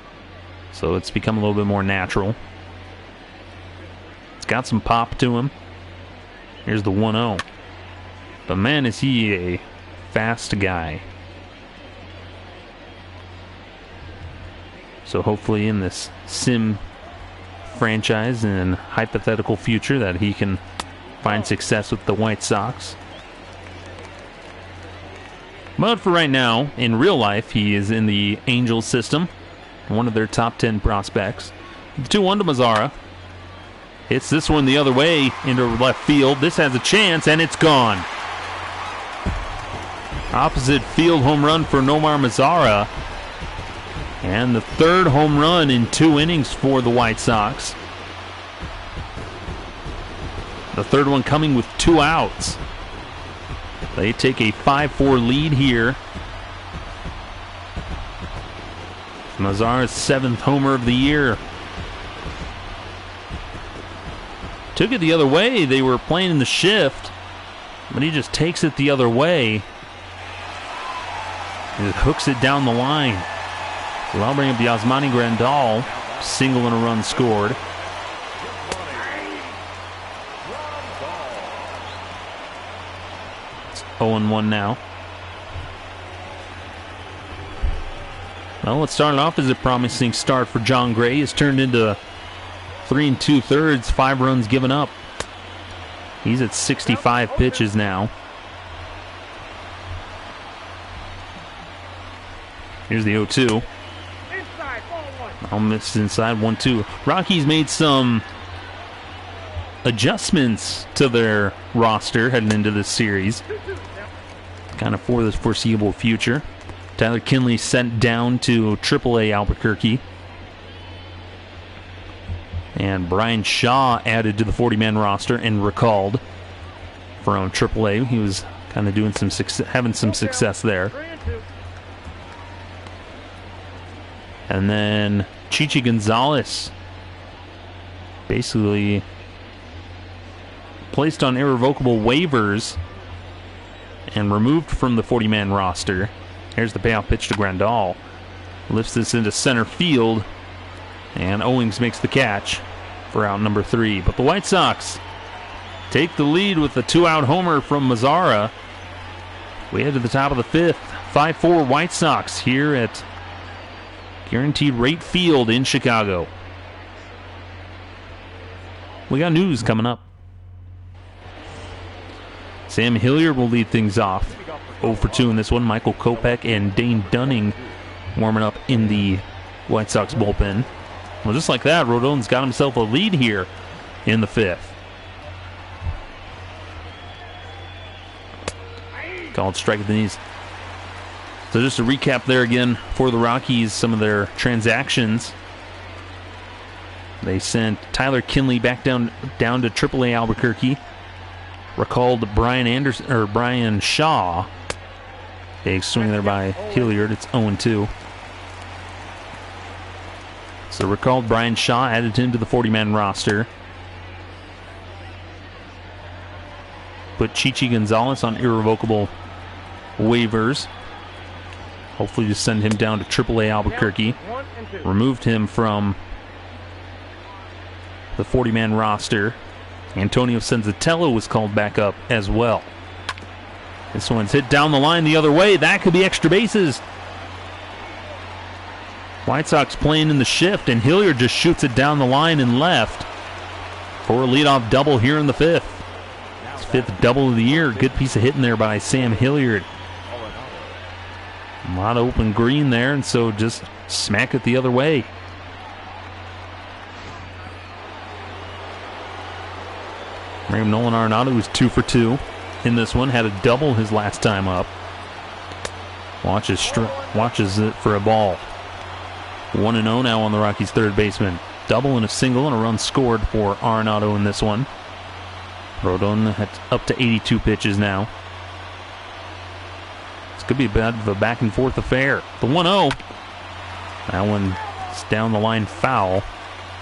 So it's become a little bit more natural. It's got some pop to him. Here's the 1-0. But man, is he a fast guy. So hopefully in this sim franchise and hypothetical future that he can find success with the White Sox. But for right now, in real life, he is in the Angels system, one of their top 10 prospects. The 2-1 to Mazara. Hits this one the other way into left field. This has a chance, and it's gone. Opposite field home run for Nomar Mazara. And the third home run in 2 innings for the White Sox. The third one coming with 2 outs. They take a 5-4 lead here. Mazara's 7th homer of the year. Took it the other way. They were playing in the shift, but he just takes it the other way. He hooks it down the line. So I'll bring up Yasmani Grandal. Single and a run scored. It's 0-1 now. Well, what started off as a promising start for John Gray has turned into 3 2/3, 5 runs given up. He's at 65 pitches now. Here's the 0-2. I'll miss inside 1-2. Rockies made some adjustments to their roster heading into this series, kind of for the foreseeable future. Tyler Kinley sent down to AAA Albuquerque. And Brian Shaw added to the 40-man roster and recalled from AAA. He was kind of doing having some success there. And then Chichi Gonzalez basically placed on irrevocable waivers and removed from the 40-man roster. Here's the payoff pitch to Grandal. Lifts this into center field, and Owings makes the catch for out number 3. But the White Sox take the lead with the 2-out homer from Mazzara. We head to the top of the 5th. 5-4 White Sox here at Guaranteed Rate Field in Chicago. We got news coming up. Sam Hilliard will lead things off. 0 for 2 in this one. Michael Kopech and Dane Dunning warming up in the White Sox bullpen. Well, just like that, Rodon's got himself a lead here in the 5th. Called strike at the knees. So just to recap there again for the Rockies, some of their transactions. They sent Tyler Kinley back down to AAA Albuquerque. Recalled Brian Shaw. Big swing there by Hilliard. It's 0-2. So recalled Brian Shaw, added him to the 40-man roster. Put Chichi Gonzalez on irrevocable waivers. Hopefully to send him down to AAA Albuquerque. Removed him from the 40-man roster. Antonio Senzatello was called back up as well. This one's hit down the line the other way. That could be extra bases. White Sox playing in the shift, and Hilliard just shoots it down the line and left for a leadoff double here in the 5th. His 5th double of the year. Good piece of hitting there by Sam Hilliard. A lot of open green there, and so just smack it the other way. Nolan Arenado was 2 for 2 in this one. Had a double his last time up. Watches it for a ball. 1-0 now on the Rockies' third baseman. Double and a single and a run scored for Arenado in this one. Rodon up to 82 pitches now. This could be a bit of a back and forth affair. The 1-0. That one's down the line foul.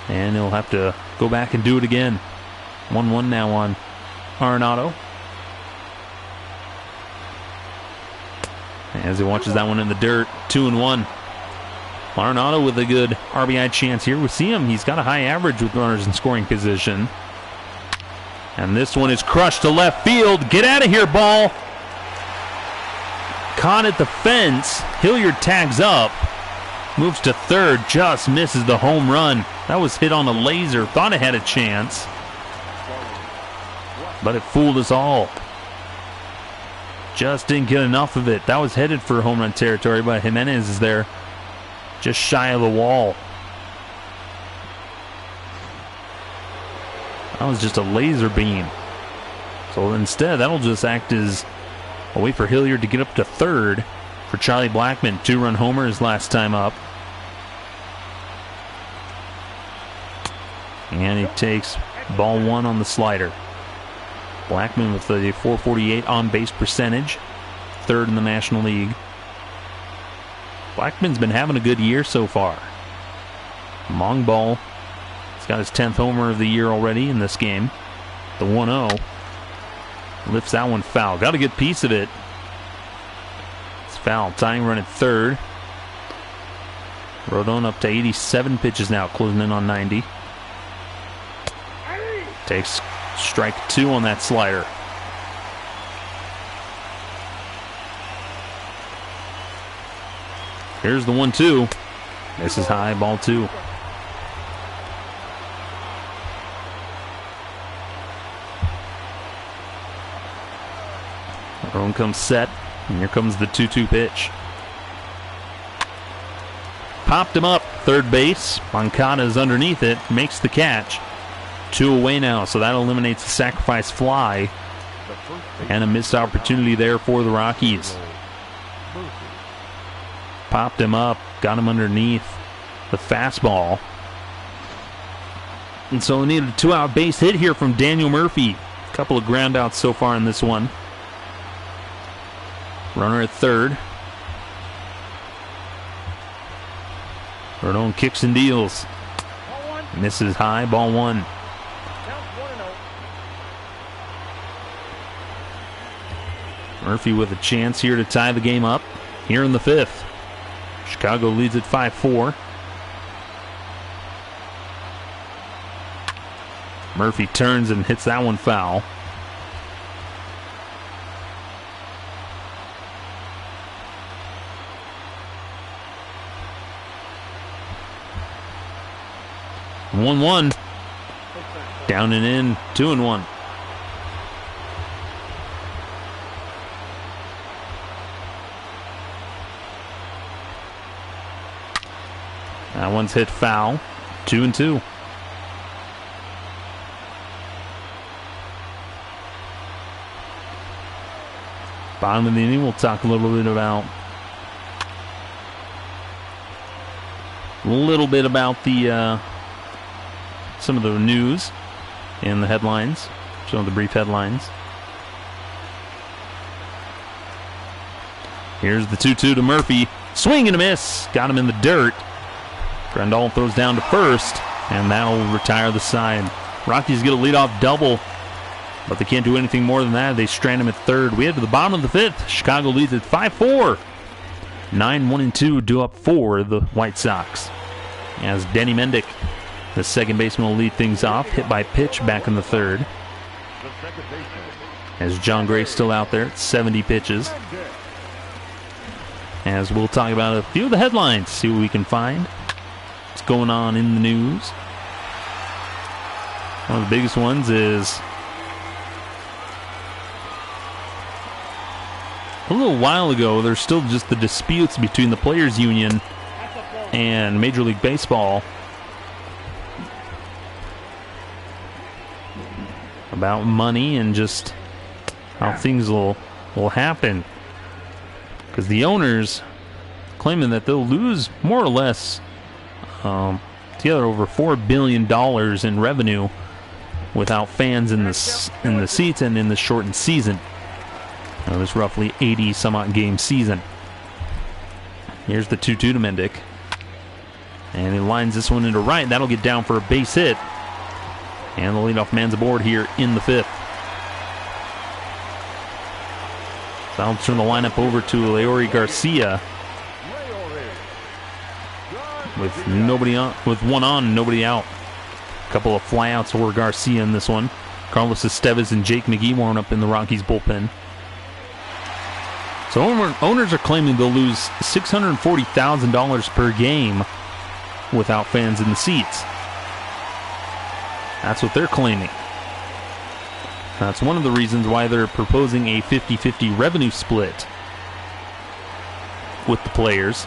And he'll have to go back and do it again. 1-1 now on Arenado. As he watches that one in the dirt. 2-1. Arenado with a good RBI chance here. We see him. He's got a high average with runners in scoring position. And this one is crushed to left field. Get out of here, ball. Caught at the fence. Hilliard tags up. Moves to third. Just misses the home run. That was hit on a laser. Thought it had a chance. But it fooled us all. Just didn't get enough of it. That was headed for home run territory, but Jimenez is there. Just shy of the wall. That was just a laser beam. So instead, that'll just act as a way for Hilliard to get up to third for Charlie Blackmon. 2-run homer his last time up. And he takes ball 1 on the slider. Blackmon with a .448 on-base percentage. Third in the National League. Blackman's been having a good year so far. Long ball. He's got his 10th homer of the year already in this game. The 1-0. Lifts that one foul. Got a good piece of it. It's foul. Tying run at third. Rodon up to 87 pitches now, closing in on 90. Takes strike 2 on that slider. Here's the 1-2. This is high, ball 2. Rodon comes set, and here comes the 2-2 pitch. Popped him up, third base. Moncada is underneath it, makes the catch. 2 away now, so that eliminates the sacrifice fly. And a missed opportunity there for the Rockies. Popped him up, got him underneath the fastball. And so we needed a 2-out base hit here from Daniel Murphy. A couple of ground outs so far in this one. Runner at third. Rodon kicks and deals. Misses high, ball 1. Murphy with a chance here to tie the game up here in the 5th. Chicago leads at 5-4. Murphy turns and hits that one foul. One. Down and in, 2-1. That one's hit foul. 2-2. Bottom of the inning, we'll talk a little bit about the some of the news and the headlines, some of the brief headlines. Here's the 2-2 to Murphy. Swing and a miss. Got him in the dirt. Grandal throws down to first, and that'll retire the side. Rockies get a leadoff double, but they can't do anything more than that. They strand him at third. We head to the bottom of the fifth. Chicago leads at 5-4. 9-1-2 due up for the White Sox. As Denny Mendick, the second baseman, will lead things off. Hit by pitch back in the third. As John Gray still out there at 70 pitches. As we'll talk about a few of the headlines, see what we can find. What's going on in the news. One of the biggest ones is a little while ago, there's still just the disputes between the Players Union and Major League Baseball about money and just how things will happen. Because the owners claiming that they'll lose more or less together over $4 billion in revenue without fans in the seats and in the shortened season. This roughly 80 some odd game season. Here's the 2-2 to Mendick. And he lines this one into right. That'll get down for a base hit. And the leadoff man's aboard here in the fifth. So I'll turn the lineup over to Leori Garcia. With nobody on, with one on, nobody out. A couple of flyouts for Garcia in this one. Carlos Estevez and Jake McGee warm up in the Rockies bullpen. So owners are claiming they'll lose $640,000 per game without fans in the seats. That's what they're claiming. That's one of the reasons why they're proposing a 50-50 revenue split with the players.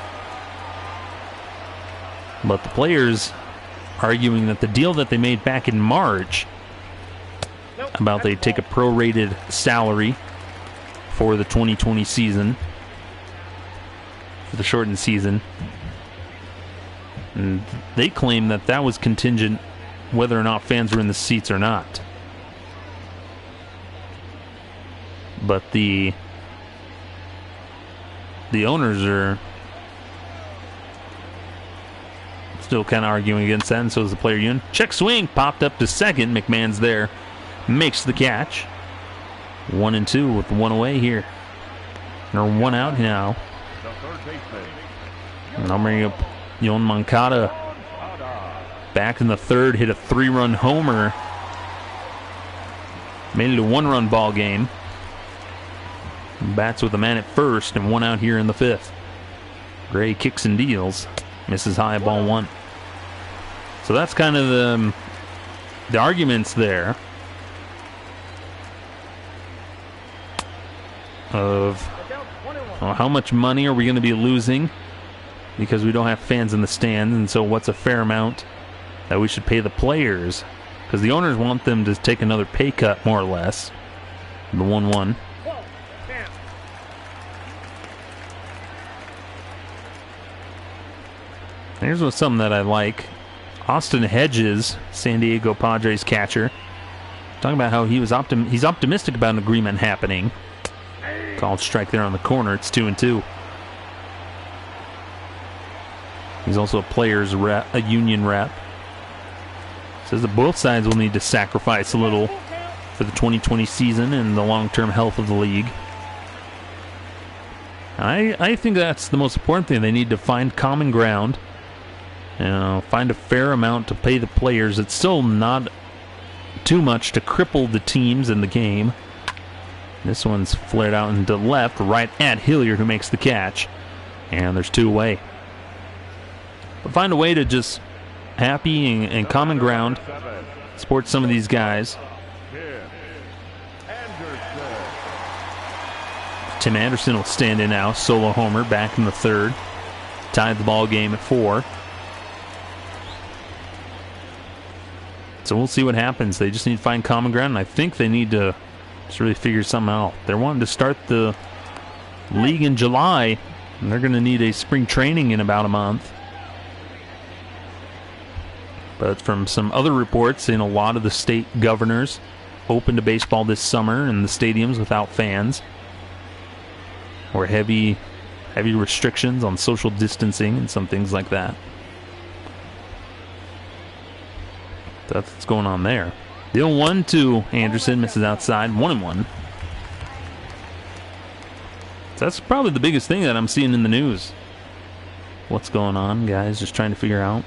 But the players arguing that the deal that they made back in March about they take a prorated salary for the 2020 season, for the shortened season, and they claim that that was contingent whether or not fans were in the seats or not. But the owners are still kind of arguing against that, and so is the player union. Check swing, popped up to second. McMahon's there, makes the catch. 1-2 with one away here. Or one out now. And I'll bring up Yon Moncada back in the third, hit a 3-run homer. Made it a 1-run ball game. Bats with a man at first and one out here in the fifth. Gray kicks and deals. Misses high, ball one. So that's kind of the arguments there of how much money are we going to be losing because we don't have fans in the stands, and so what's a fair amount that we should pay the players, because the owners want them to take another pay cut more or less. The 1-1. Here's what's something that I like. Austin Hedges, San Diego Padres catcher, talking about how he's optimistic about an agreement happening. Called strike there on the corner. It's 2-2. He's also a player's rep, a union rep. Says that both sides will need to sacrifice a little for the 2020 season and the long-term health of the league. I think that's the most important thing. They need to find common ground. Find a fair amount to pay the players. It's still not too much to cripple the teams in the game. This one's flared out into left, right at Hilliard, who makes the catch. And there's 2 away. But find a way to just happy and common ground, support some of these guys. Tim Anderson will stand in now, solo homer, back in the 3rd. Tied the ball game at 4. So we'll see what happens. They just need to find common ground, and I think they need to just really figure something out. They're wanting to start the league in July, and they're going to need a spring training in about a month. But from some other reports, a lot of the state governors open to baseball this summer in the stadiums without fans, or heavy restrictions on social distancing and some things like that. That's what's going on there. The 0-1 to Anderson, misses outside, 1-1. So that's probably the biggest thing that I'm seeing in the news. What's going on, guys? Just trying to figure out.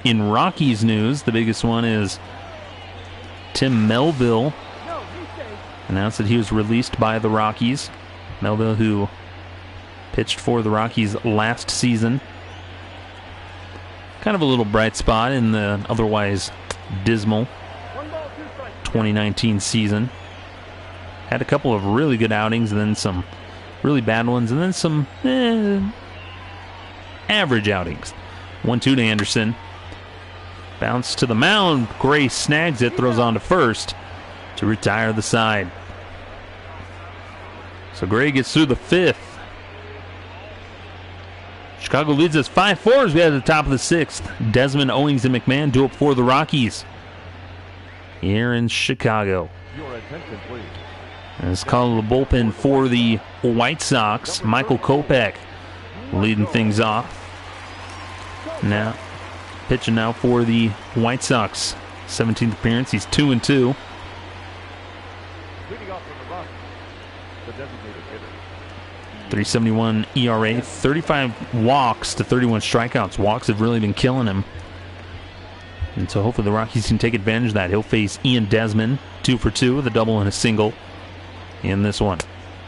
In Rockies news, the biggest one is Tim Melville announced that he was released by the Rockies. Melville, who pitched for the Rockies last season. Kind of a little bright spot in the otherwise dismal 2019 season. Had a couple of really good outings and then some really bad ones and then some average outings. 1-2 to Anderson. Bounce to the mound. Gray snags it, throws on to first to retire the side. So Gray gets through the 5th. Chicago leads us 5-4 as we head to the top of the 6th. Desmond, Owings, and McMahon do up for the Rockies here in Chicago. Your attention, please. And it's called the bullpen for the White Sox. Michael Kopech leading things off. Now, pitching now for the White Sox. 17th appearance. He's 2-2. Leading off from the Rockies, the designated hitter. 3.71 ERA, 35 walks to 31 strikeouts. Walks have really been killing him. And so hopefully the Rockies can take advantage of that. He'll face Ian Desmond, 2 for 2 with a double and a single in this one.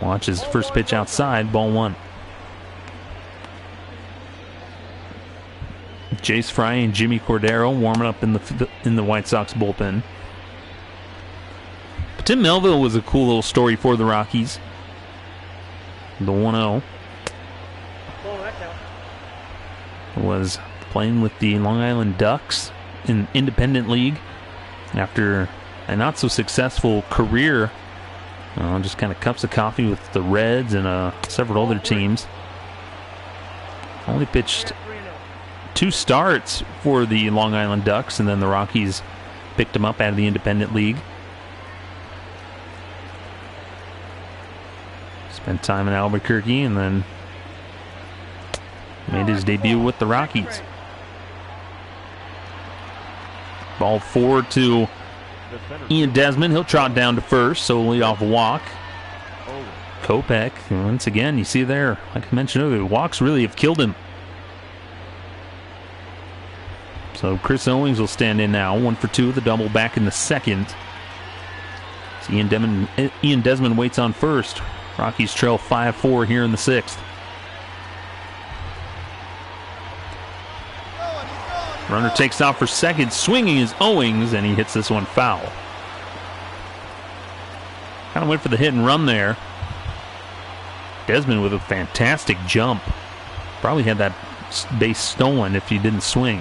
Watch his first pitch outside, ball 1. Jace Fry and Jimmy Cordero warming up in the White Sox bullpen. But Tim Melville was a cool little story for the Rockies. The 1-0 was playing with the Long Island Ducks in Independent League after a not so successful career. Just kind of cups of coffee with the Reds and several other teams. Only pitched 2 starts for the Long Island Ducks, and then the Rockies picked him up out of the Independent League. Spent time in Albuquerque and then made his debut with the Rockies. Ball 4 to Ian Desmond. He'll trot down to first, so lead off a walk. Kopech, once again, you see there, like I mentioned earlier, walks really have killed him. So Chris Owings will stand in now, 1 for 2 with a double back in the 2nd. So Ian Desmond waits on first. Rockies trail 5-4 here in the 6th. Runner takes off for second. Swinging is Owings, and he hits this one foul. Kind of went for the hit and run there. Desmond with a fantastic jump. Probably had that base stolen if he didn't swing.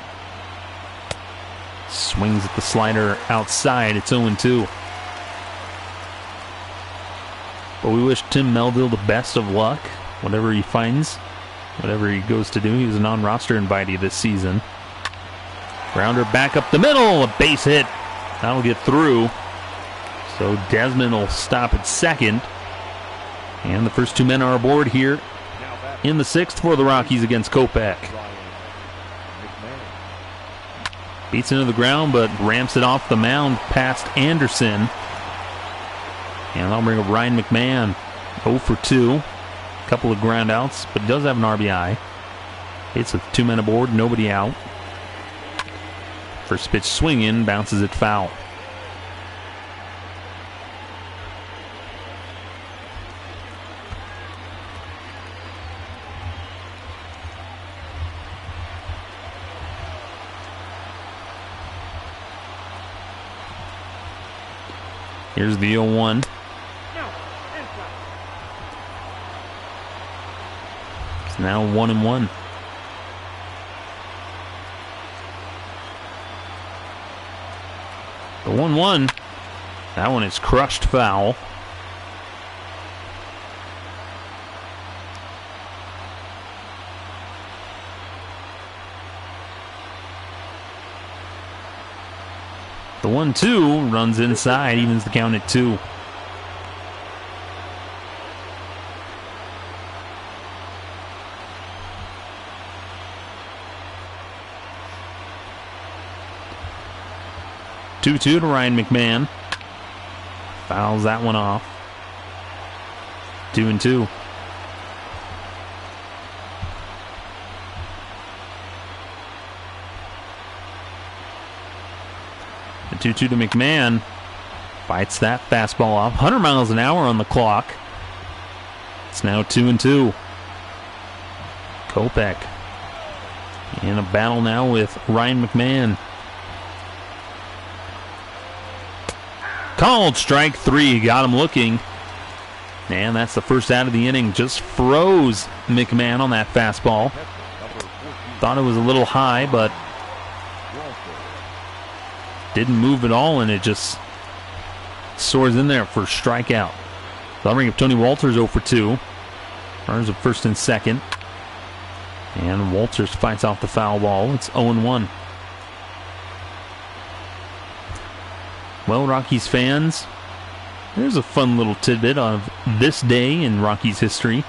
Swings at the slider outside. It's 0-2. But we wish Tim Melville the best of luck. Whatever he finds, whatever he goes to do. He was a non-roster invitee this season. Grounder back up the middle. A base hit. That'll get through. So Desmond will stop at second. And the first 2 men are aboard here in the 6th for the Rockies against Kopech. Beats into the ground, but ramps it off the mound past Anderson. And that'll bring up Ryan McMahon. 0 for 2. A couple of ground outs, but he does have an RBI. Hits with 2 men aboard, nobody out. First pitch swinging, bounces it foul. Here's the 0-1. It's now 1-1. The 1-1. That one is crushed foul. The 1-2 runs inside, evens the count at 2. Two-two to Ryan McMahon. Fouls that one off. 2-2. The 2-2 to McMahon. Fights that fastball off. 100 miles an hour on the clock. It's now 2-2. Kopech in a battle now with Ryan McMahon. Called strike 3. Got him looking. And that's the first out of the inning. Just froze McMahon on that fastball. Thought it was a little high, but didn't move at all, and it just soars in there for a strikeout. That'll bring up Tony Walters 0 for 2. Runners at first and second. And Walters fights off the foul ball. It's 0-1. Well, Rockies fans, there's a fun little tidbit of this day in Rockies history.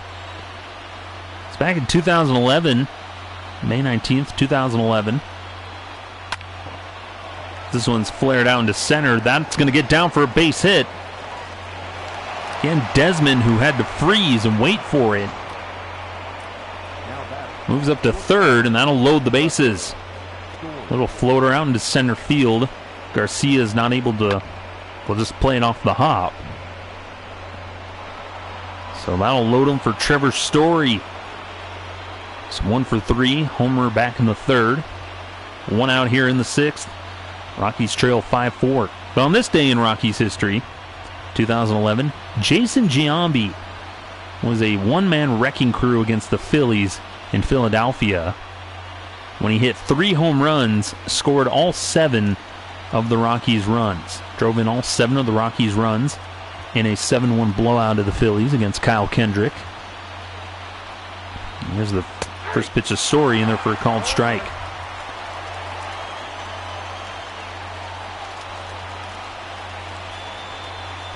It's back in 2011, May 19th, 2011. This one's flared out into center. That's going to get down for a base hit. Again, Desmond, who had to freeze and wait for it, moves up to third, and that'll load the bases. Little floater out into center field. Garcia is not able to, well, just play it off the hop. So that'll load him for Trevor Story. It's 1 for 3. Homer back in the third. 1 out here in the sixth. Rockies trail 5-4. But on this day in Rockies history, 2011, Jason Giambi was a one-man wrecking crew against the Phillies in Philadelphia when he hit 3 home runs, scored all 7 of the Rockies' runs. Drove in all 7 of the Rockies' runs in a 7-1 blowout of the Phillies against Kyle Kendrick. And here's the first pitch of Story in there for a called strike.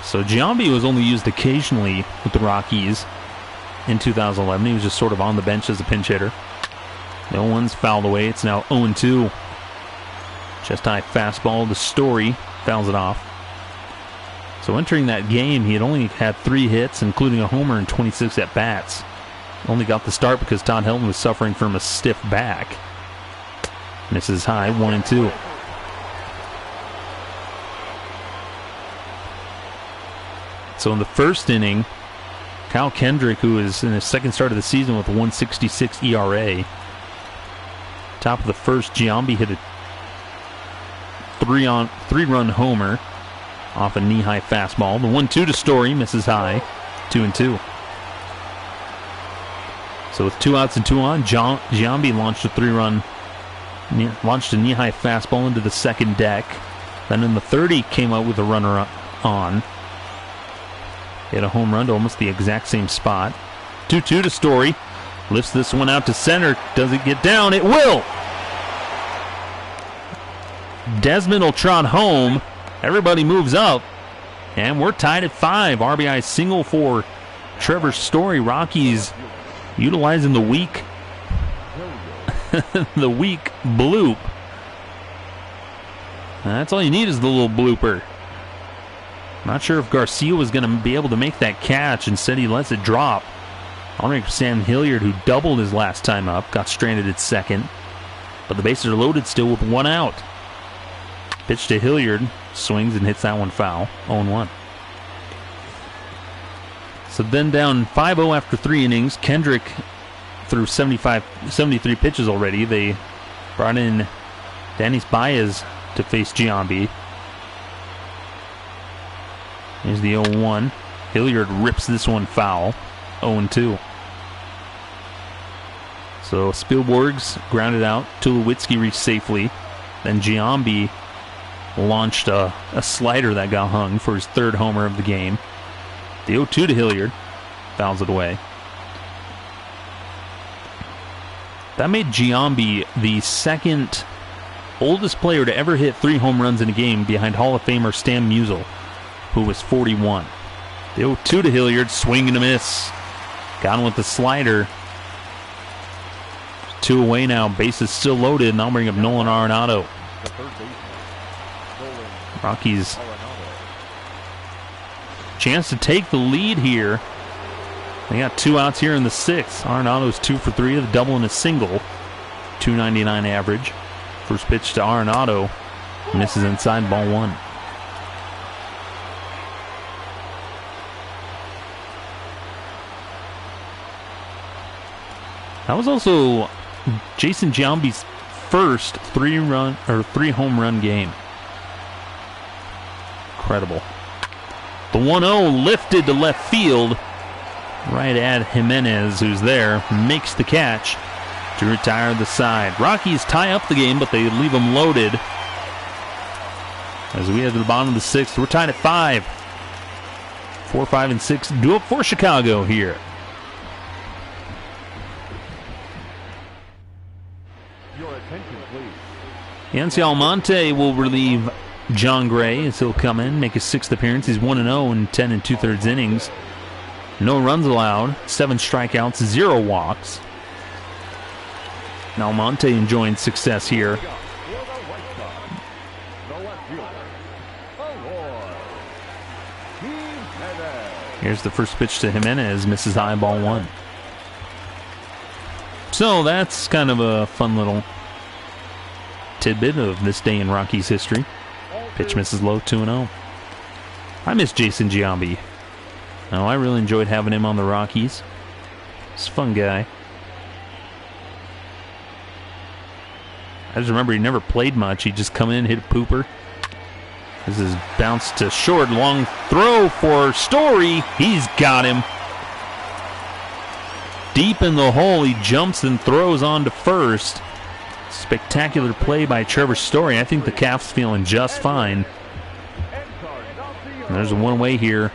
So Giambi was only used occasionally with the Rockies in 2011. He was just sort of on the bench as a pinch hitter. No one's fouled away. It's now 0-2. Chest high fastball to Story. Fouls it off. So entering that game, he had only had 3 hits, including a homer and 26 at-bats. Only got the start because Todd Helton was suffering from a stiff back. Misses high, 1-2. So in the first inning, Kyle Kendrick, who is in his second start of the season with a 1.66 ERA, top of the first, Giambi hit a 3-run homer off a knee-high fastball. The 1-2 to Story, misses high, 2-2. So with 2 outs and 2 on, Giambi launched a 3-run, launched a knee-high fastball into the second deck. Then in the third, he came out with a runner on. Hit a home run to almost the exact same spot. 2-2 to Story. Lifts this one out to center. Does it get down? It will! Desmond will trot home. Everybody moves up. And we're tied at 5. RBI single for Trevor Story. Rockies utilizing the weak the weak bloop. That's all you need is the little blooper. Not sure if Garcia was going to be able to make that catch. Instead, he lets it drop. Honoring Sam Hilliard, who doubled his last time up, got stranded at second. But the bases are loaded still with 1 out. Pitch to Hilliard, swings and hits that one foul. 0-1. So then down 5-0 after 3 innings. Kendrick threw 73 pitches already. They brought in Danis Baez to face Giambi. Here's the 0-1. Hilliard rips this one foul. 0-2. So Spielborg's grounded out. Tulowitzki reached safely. Then Giambi launched a slider that got hung for his third homer of the game. The 0-2 to Hilliard. Fouls it away. That made Giambi the second oldest player to ever hit 3 home runs in a game behind Hall of Famer Stan Musial, who was 41. The 0-2 to Hilliard, swing and a miss. Got him with the slider. 2 away now, bases still loaded, and I'll bring up Nolan Arenado. Rockies chance to take the lead here. They got 2 outs here in the 6th. Arenado's 2 for 3 with a double and a single. .299 average. First pitch to Arenado. Misses inside, ball 1. That was also Jason Giambi's first 3 home run game. Incredible. The 1-0 lifted to left field. Right at Jimenez, who's there, makes the catch to retire the side. Rockies tie up the game, but they leave them loaded. As we head to the bottom of the 6th, we're tied at 5. 4, 5, and 6 do up for Chicago here. Your attention, please. Yancy Almonte will relieve John Gray as he'll come in, make his 6th appearance. He's 1-0 in 10 2/3 innings. No runs allowed, 7 strikeouts, 0 walks. Now Almonte enjoying success here. Here's the first pitch to Jimenez, misses high, ball 1. So that's kind of a fun little tidbit of this day in Rockies history. Pitch misses low, 2-0. I miss Jason Giambi. No, I really enjoyed having him on the Rockies. He's a fun guy. I just remember he never played much. He'd just come in, hit a pooper. This is bounced to short. Long throw for Story. He's got him. Deep in the hole, he jumps and throws on to first. Spectacular play by Trevor Story. I think the calf's feeling just fine. And there's a one-way here.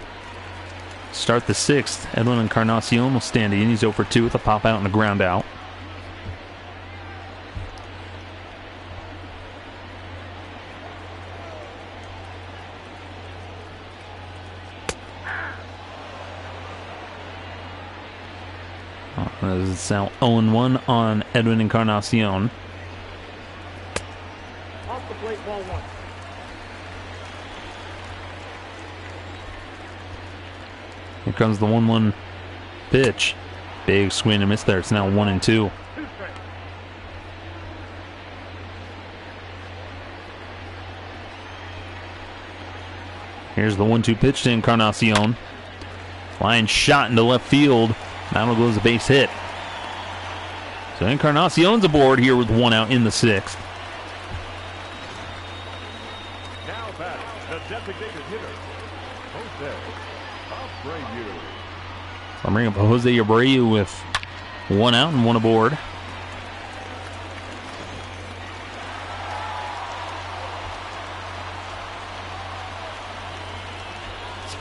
Start the 6th. Edwin Encarnacion will stand in. He's 0 for 2 with a pop out and a ground out. It's now 0-1 on Edwin Encarnacion. Off the plate, ball 1. Here comes the 1-1 pitch. Big swing and miss there. It's now 1-2. Here's the 1-2 pitch to Encarnacion. Line shot into left field. That'll go as a base hit. So Encarnacion's aboard here with 1 out in the 6th. Now batting, the designated hitter, Jose Abreu. So I'm bringing up Jose Abreu with 1 out and 1 aboard.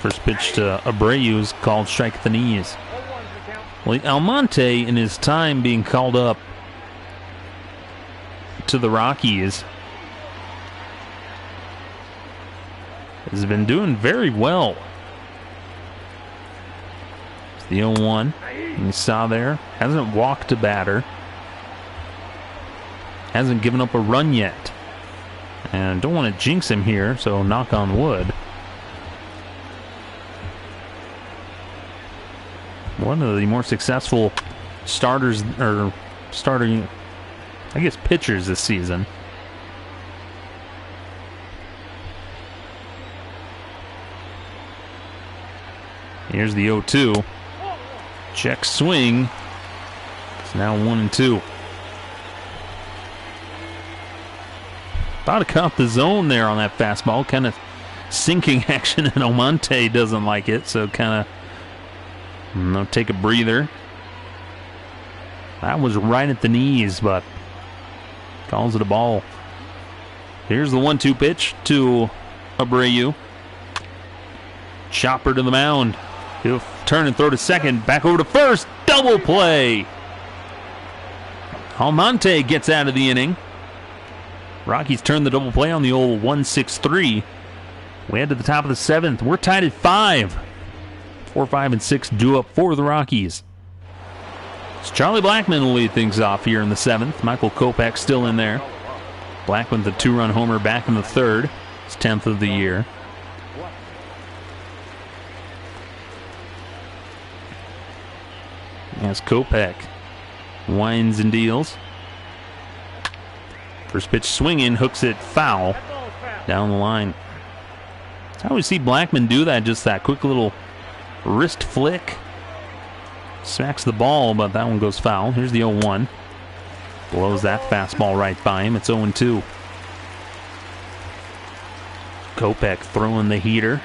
First pitch to Abreu is called strike at the knees. Well, Almonte, in his time being called up to the Rockies, has been doing very well. It's the 0-1. You saw there. Hasn't walked a batter. Hasn't given up a run yet. And don't want to jinx him here, so knock on wood. One of the more successful starters, or starting, I guess, pitchers this season. Here's the 0-2. Check swing. It's now 1-2. Thought it caught the zone there on that fastball. Kind of sinking action, and Almonte doesn't like it, so kind of take a breather. That was right at the knees, but calls it a ball. Here's the 1-2 pitch to Abreu. Chopper to the mound. He'll turn and throw to second. Back over to first. Double play. Almonte gets out of the inning. Rockies turn the double play on the old 1-6-3. We head to the top of the 7th. We're tied at 5. 4, 5, and 6 due up for the Rockies. So Charlie Blackmon will lead things off here in the 7th. Michael Kopech still in there. Blackmon, the 2-run homer back in the 3rd. His 10th of the year. As Kopech winds and deals. First pitch swinging, hooks it foul down the line. That's how we see Blackmon do that, just that quick little wrist flick. Smacks the ball, but that one goes foul. Here's the 0-1. Blows that fastball right by him. It's 0-2. Kopech throwing the heater.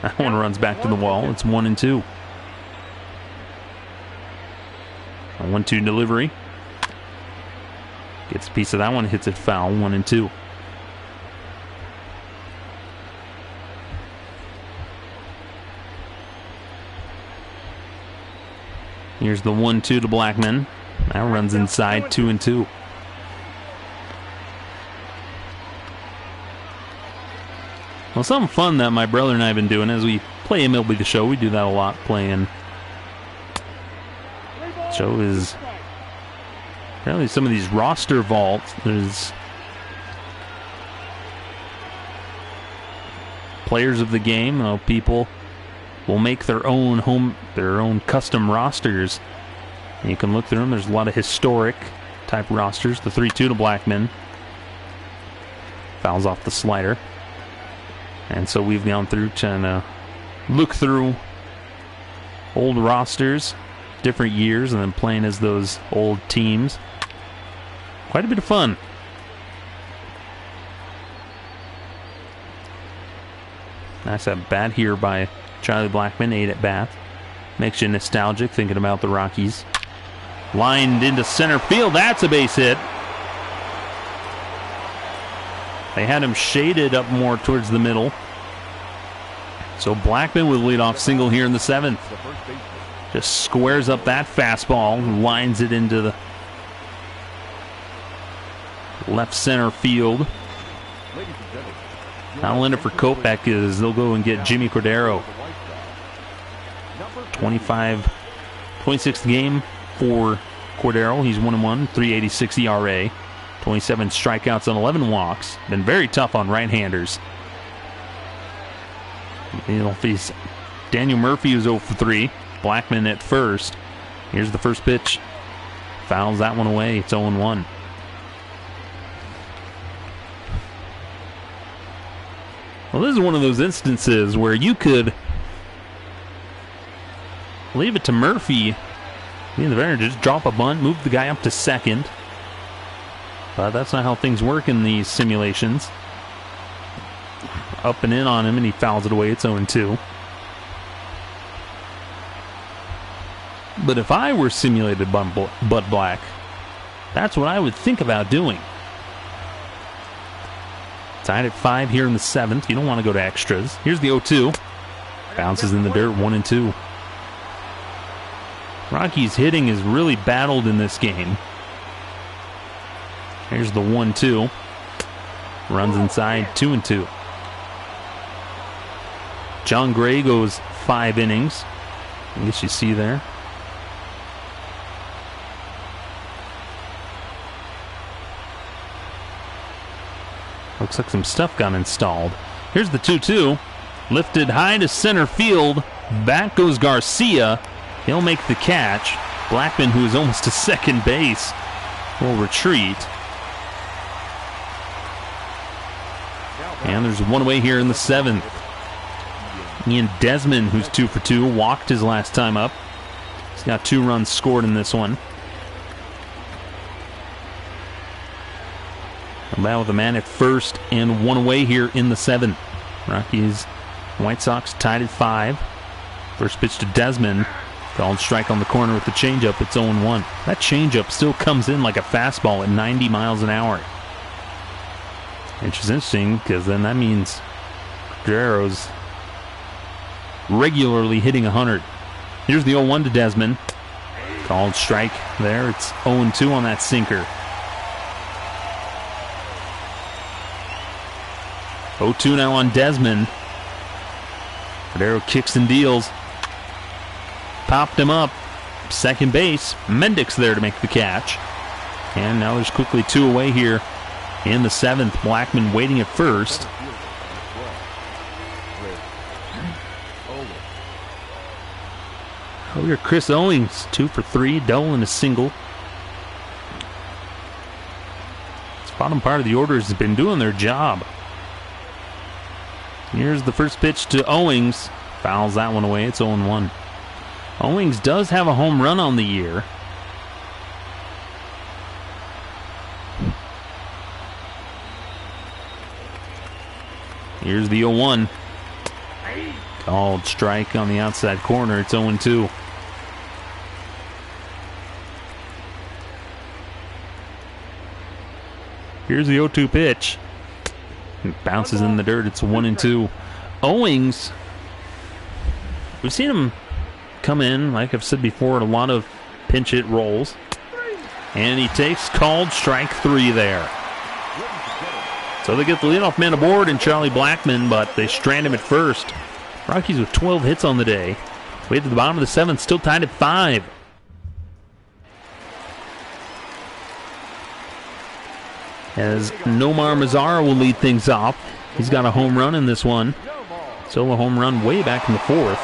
That one runs back to the wall. It's 1-2. A 1-2 delivery. Gets a piece of that one, hits it foul. 1-2. Here's the 1-2 to Blackmon. That runs inside. 2-2. Well, something fun that my brother and I have been doing as we play MLB The Show. We do that a lot, playing. Show is apparently some of these roster vaults. There's players of the game. People will make their own custom rosters. And you can look through them. There's a lot of historic type rosters. The 3-2 to Blackmon. Fouls off the slider. And so we've gone through trying to look through old rosters, different years, and then playing as those old teams. Quite a bit of fun. Nice at bat here by Charlie Blackmon, 8 at bat. Makes you nostalgic thinking about the Rockies. Lined into center field. That's a base hit. They had him shaded up more towards the middle. So Blackmon with leadoff single here in the 7th. Just squares up that fastball, lines it into the left center field. Now in it for Kopech is they'll go and get Jimmy Cordero. 26th game for Cordero. He's 1-1, 3.86 ERA. 27 strikeouts and 11 walks. Been very tough on right-handers. Daniel Murphy was 0 for 3. Blackmon at first. Here's the first pitch. Fouls that one away. It's 0-1. Well, this is one of those instances where you could leave it to Murphy. The veteran just drop a bunt, move the guy up to second. But that's not how things work in these simulations. Up and in on him, and he fouls it away. It's 0-2. But if I were simulated Bud Black, that's what I would think about doing. Tied at 5 here in the 7th. You don't want to go to extras. Here's the 0-2. Bounces in the dirt, 1-2. Rockies hitting is really battled in this game. Here's the 1-2. Runs inside, 2-2. John Gray goes 5 innings. I guess you see there. Looks like some stuff got installed. Here's the 2-2. Lifted high to center field. Back goes Garcia. He'll make the catch. Blackmon, who is almost to second base, will retreat. And there's one away here in the 7th. Ian Desmond, who's 2 for 2, walked his last time up. He's got 2 runs scored in this one. About with a man at first and one away here in the 7th. Rockies, White Sox tied at 5. First pitch to Desmond. Called strike on the corner with the changeup. It's 0-1. That changeup still comes in like a fastball at 90 miles an hour. Which is interesting because then that means Guerrero's regularly hitting 100. Here's the 0-1 to Desmond. Called strike there. It's 0-2 on that sinker. 0-2 now on Desmond. Guerrero kicks and deals. Popped him up. Second base. Mendick's there to make the catch. And now there's quickly 2 away here in the 7th. Blackman waiting at first. Oh, here Chris Owings, 2 for 3, double and a single. This bottom part of the order has been doing their job. Here's the first pitch to Owings. Fouls that one away. It's 0-1. Owings does have a home run on the year. Here's the 0-1. Called strike on the outside corner. It's 0-2. Here's the 0-2 pitch. It bounces in the dirt. It's 1-2. Owings, we've seen him come in, like I've said before, in a lot of pinch hit rolls. And he takes called strike 3 there. So they get the leadoff man aboard and Charlie Blackman, but they strand him at first. Rockies with 12 hits on the day. Way to the bottom of the 7th, still tied at 5. As Nomar Mazara will lead things off. He's got a home run in this one. Solo home run way back in the 4th.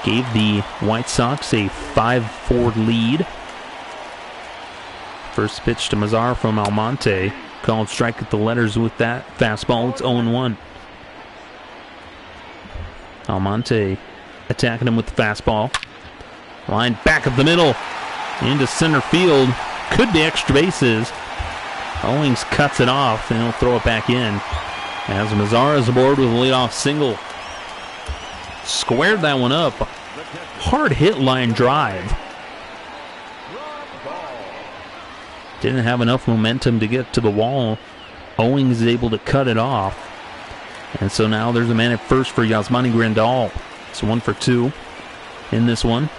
Gave the White Sox a 5-4 lead. First pitch to Mazara from Almonte. Called strike at the letters with that fastball. It's 0-1. Almonte attacking him with the fastball. Line back up the middle. Into center field. Could be extra bases. Owings cuts it off and he'll throw it back in. As Mazara is aboard with a leadoff single. Squared that one up. Hard hit line drive. Didn't have enough momentum to get to the wall. Owings is able to cut it off. And so now there's a man at first for Yasmani Grandal. It's 1 for 2 in this one.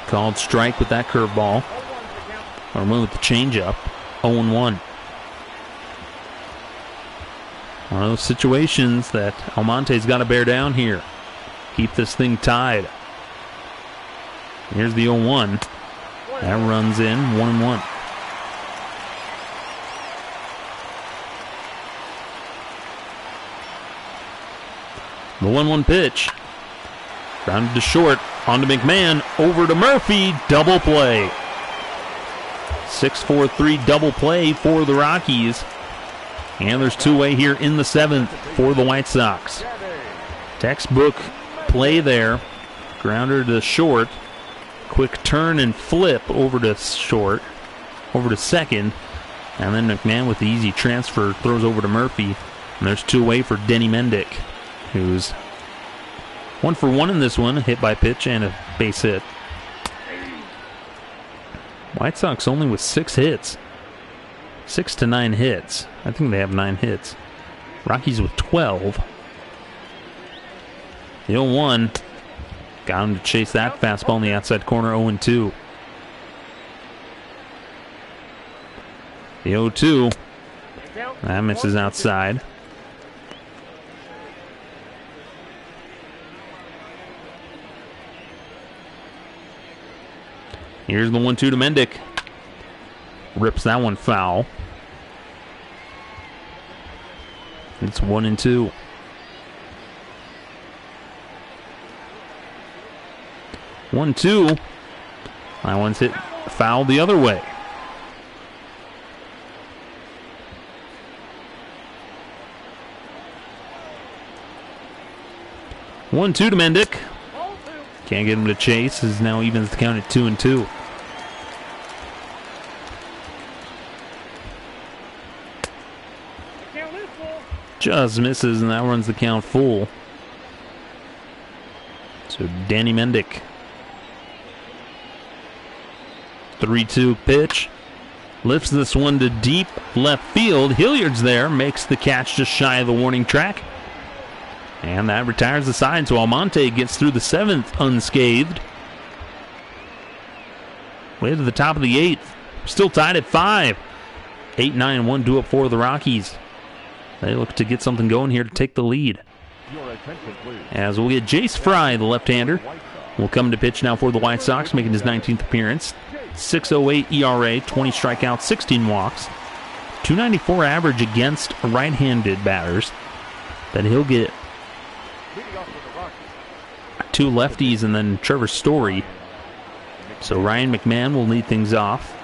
Called strike with that curveball. Or one with the changeup. 0-1. One of those situations that Almonte's got to bear down here. Keep this thing tied. Here's the 0-1. That runs in 1-1. The 1-1 pitch. Grounded to short. On to McMahon. Over to Murphy. Double play. 6-4-3 double play for the Rockies. And there's 2 away here in the 7th for the White Sox. Textbook play there. Grounder to short. Quick turn and flip over to short. Over to second. And then McMahon with the easy transfer throws over to Murphy. And there's 2 away for Denny Mendick, who's 1 for 1 in this one. Hit by pitch and a base hit. White Sox only with 6 hits. 6 to 9 hits. I think they have 9 hits. Rockies with 12. The 0-1. Got him to chase that fastball in the outside corner. 0-2. The 0-2. That misses outside. Here's the 1-2 to Mendick. Rips that one foul. It's 1-2. 1-2. That one's hit foul the other way. One-two to Mendick. Can't get him to chase. As now evens the count at 2-2. Just misses, and that runs the count full. So Danny Mendick. 3-2 pitch. Lifts this one to deep left field. Hilliard's there, makes the catch just shy of the warning track. And that retires the side, so Almonte gets through the 7th unscathed. Way to the top of the 8th. Still tied at 5. 8-9-1 due up for the Rockies. They look to get something going here to take the lead. As we'll get Jace Fry, the left-hander, will come to pitch now for the White Sox, making his 19th appearance. 6.08 ERA, 20 strikeouts, 16 walks. 294 average against right-handed batters. But he'll get 2 lefties and then Trevor Story. So Ryan McMahon will lead things off.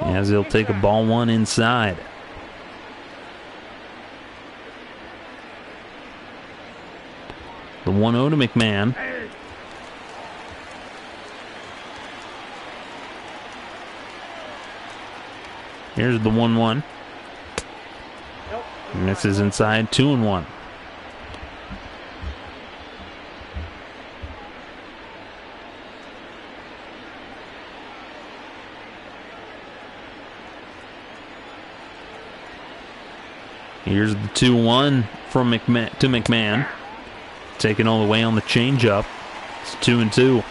As he'll take a ball 1 inside. The 1-0 to McMahon. Here's the 1-1. Misses inside, 2-1. Here's the 2-1 from McMahon to McMahon. Taken all the way on the changeup. It's 2-2.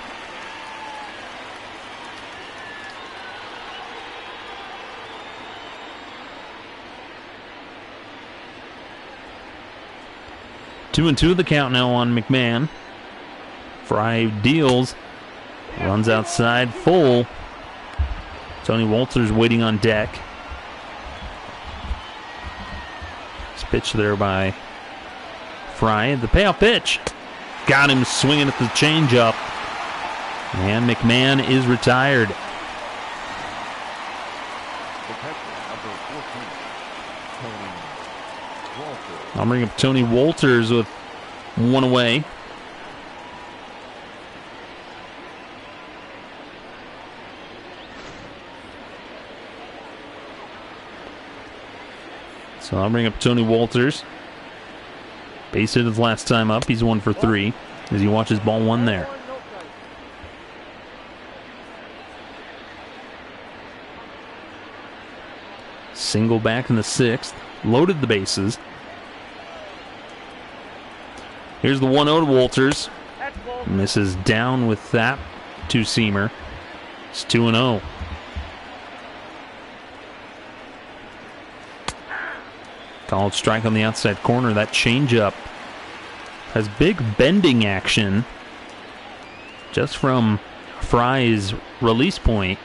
Two and 2 the count now on McMahon. Fry deals. Runs outside full. Tony Walters waiting on deck. Pitch there by Fry. The payoff pitch. Got him swinging at the changeup. And McMahon is retired. I'll bring up Tony Walters with 1 away. So I'll bring up Tony Walters. Base hit his last time up. He's 1 for 3 as he watches ball 1 there. Single back in the 6th. Loaded the bases. Here's the 1-0 to Walters. Misses down with that 2-seamer. It's 2-0. Called strike on the outside corner. That changeup has big bending action just from Fry's release point.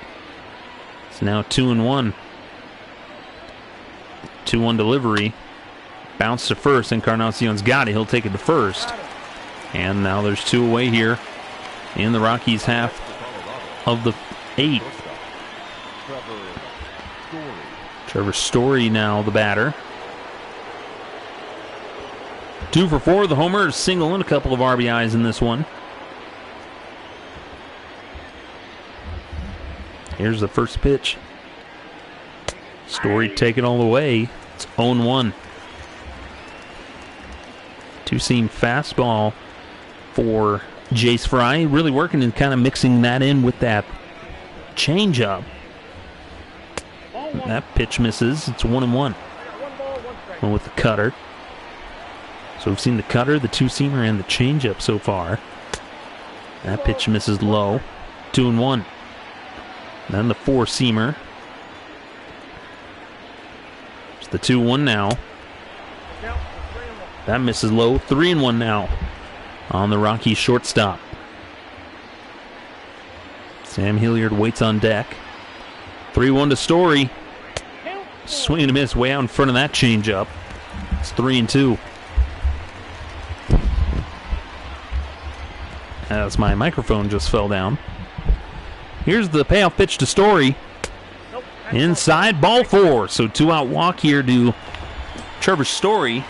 It's now 2-1. 2-1 delivery. Bounce to first. Encarnacion's got it. He'll take it to first. And now there's 2 away here in the Rockies' half of the 8th. Trevor Story now the batter. 2 for 4, the homer, single and a couple of RBIs in this one. Here's the first pitch. Story taking all the way. It's 0-1. 2-seam fastball for Jace Fry. Really working and kind of mixing that in with that changeup. That pitch misses. It's 1-1. One with the cutter. So we've seen the cutter, the 2-seamer, and the changeup so far. That pitch misses low. 2-1. Then the 4-seamer. It's the 2-1 now. That misses low. 3-1 now on the Rockies shortstop. Sam Hilliard waits on deck. 3-1 to Story. Swing and a miss way out in front of that changeup. It's 3-2. As my microphone just fell down. Here's the payoff pitch to Story. Inside, ball 4. So 2-out walk here to Trevor Story.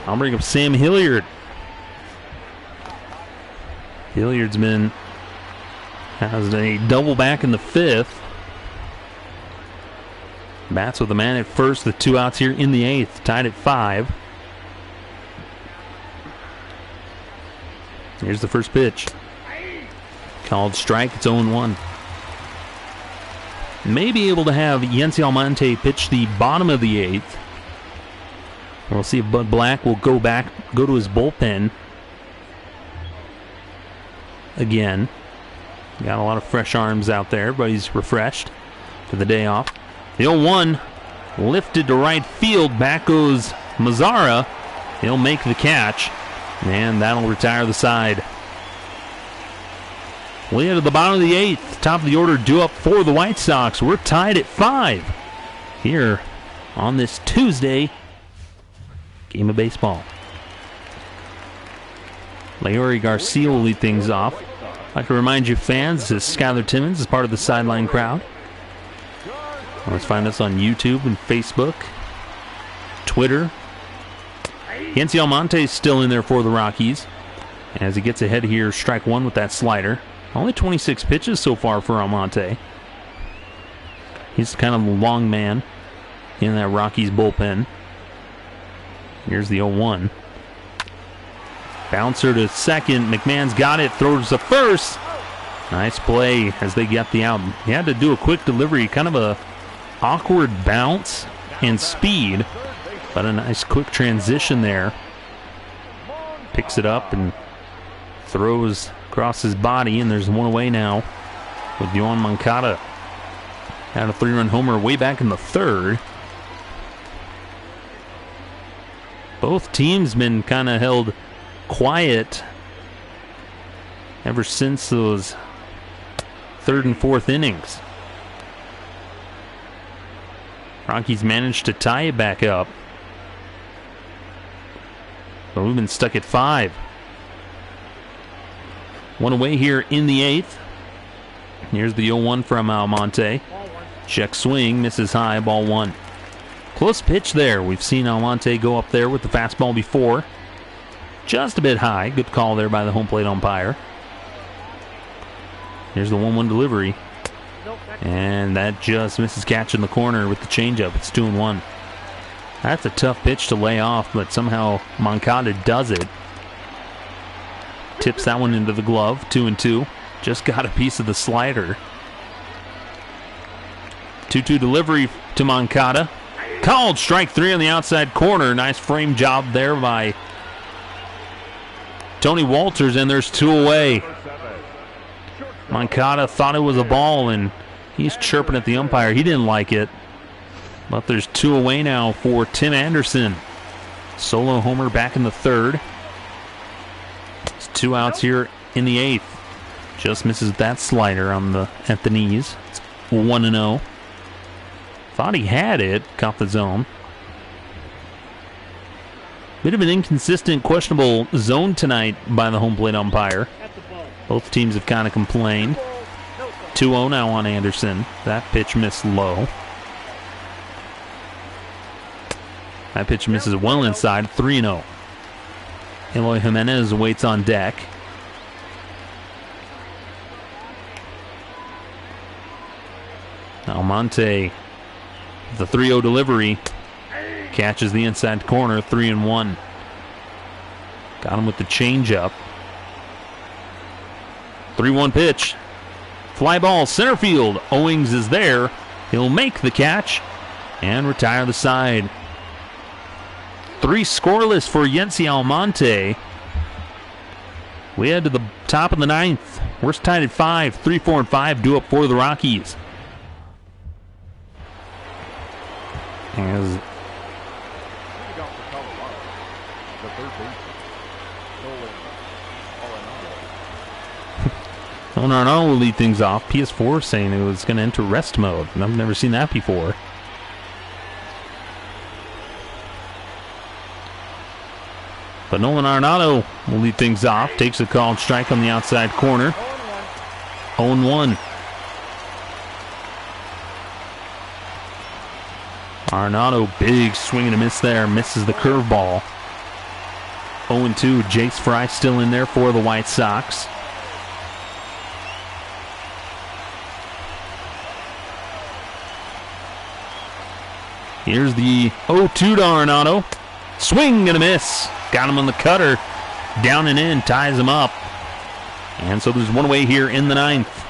I'll bring up Sam Hilliard. Hilliard's has a double back in the 5th. Bats with a man at first, the 2 outs here in the 8th, tied at 5. Here's the first pitch. Called strike, it's 0-1. May be able to have Yency Almonte pitch the bottom of the 8th. We'll see if Bud Black will go to his bullpen again. Got a lot of fresh arms out there. Everybody's refreshed for the day off. The 0-1 lifted to right field. Back goes Mazzara. He'll make the catch, and that'll retire the side. We head to the bottom of the 8th. Top of the order due up for the White Sox. We're tied at 5 here on this Tuesday game of baseball. Leori Garcia will lead things off. I'd like to remind you fans, this is Skylar Timmons is part of the Sideline crowd. Let's find us on YouTube and Facebook, Twitter. Yency Almonte is still in there for the Rockies. As he gets ahead here, strike 1 with that slider. Only 26 pitches so far for Almonte. He's kind of a long man in that Rockies bullpen. Here's the 0-1. Bouncer to second. McMahon's got it. Throws to first. Nice play as they get the out. He had to do a quick delivery. Kind of a awkward bounce and speed. But a nice quick transition there. Picks it up and throws across his body. And there's one away now with Yoan Moncada. Had a 3-run homer way back in the 3rd. Both teams been kind of held quiet ever since those 3rd and 4th innings. Rockies managed to tie it back up, but we've been stuck at 5. One away here in the 8th. Here's the 0-1 from Almonte. Check swing, misses high, ball 1. Close pitch there. We've seen Almonte go up there with the fastball before. Just a bit high. Good call there by the home plate umpire. Here's the 1-1 delivery. And that just misses catch in the corner with the changeup. It's 2-1. That's a tough pitch to lay off, but somehow Moncada does it. Tips that one into the glove. 2-2. Just got a piece of the slider. 2-2 delivery to Moncada. Called strike 3 on the outside corner. Nice frame job there by Tony Walters, and there's 2 away. Moncada thought it was a ball, and he's chirping at the umpire. He didn't like it. But there's 2 away now for Tim Anderson. Solo homer back in the 3rd. It's 2 outs here in the 8th. Just misses that slider at the knees. It's 1-0. Thought he had it. Caught the zone. Bit of an inconsistent, questionable zone tonight by the home plate umpire. Both teams have kind of complained. 2-0 now on Anderson. That pitch missed low. That pitch misses well inside. 3-0. Eloy Jimenez waits on deck. Almonte, the 3-0 delivery. Catches the inside corner, 3-1. Got him with the changeup. 3-1 pitch. Fly ball, center field. Owings is there. He'll make the catch and retire the side. 3 scoreless for Yency Almonte. We head to the top of the 9th. We're tied at 5. 3, 4, and 5 due up for the Rockies. As Nolan Arenado will lead things off. PS4 saying it was going to enter rest mode. I've never seen that before. But Nolan Arenado will lead things off. Takes a called strike on the outside corner. 0-1. Arenado, big swing and a miss there. Misses the curveball. 0-2. Jace Fry still in there for the White Sox. Here's the 0-2 to Arenado. Swing and a miss. Got him on the cutter. Down and in. Ties him up. And so there's one away here in the ninth.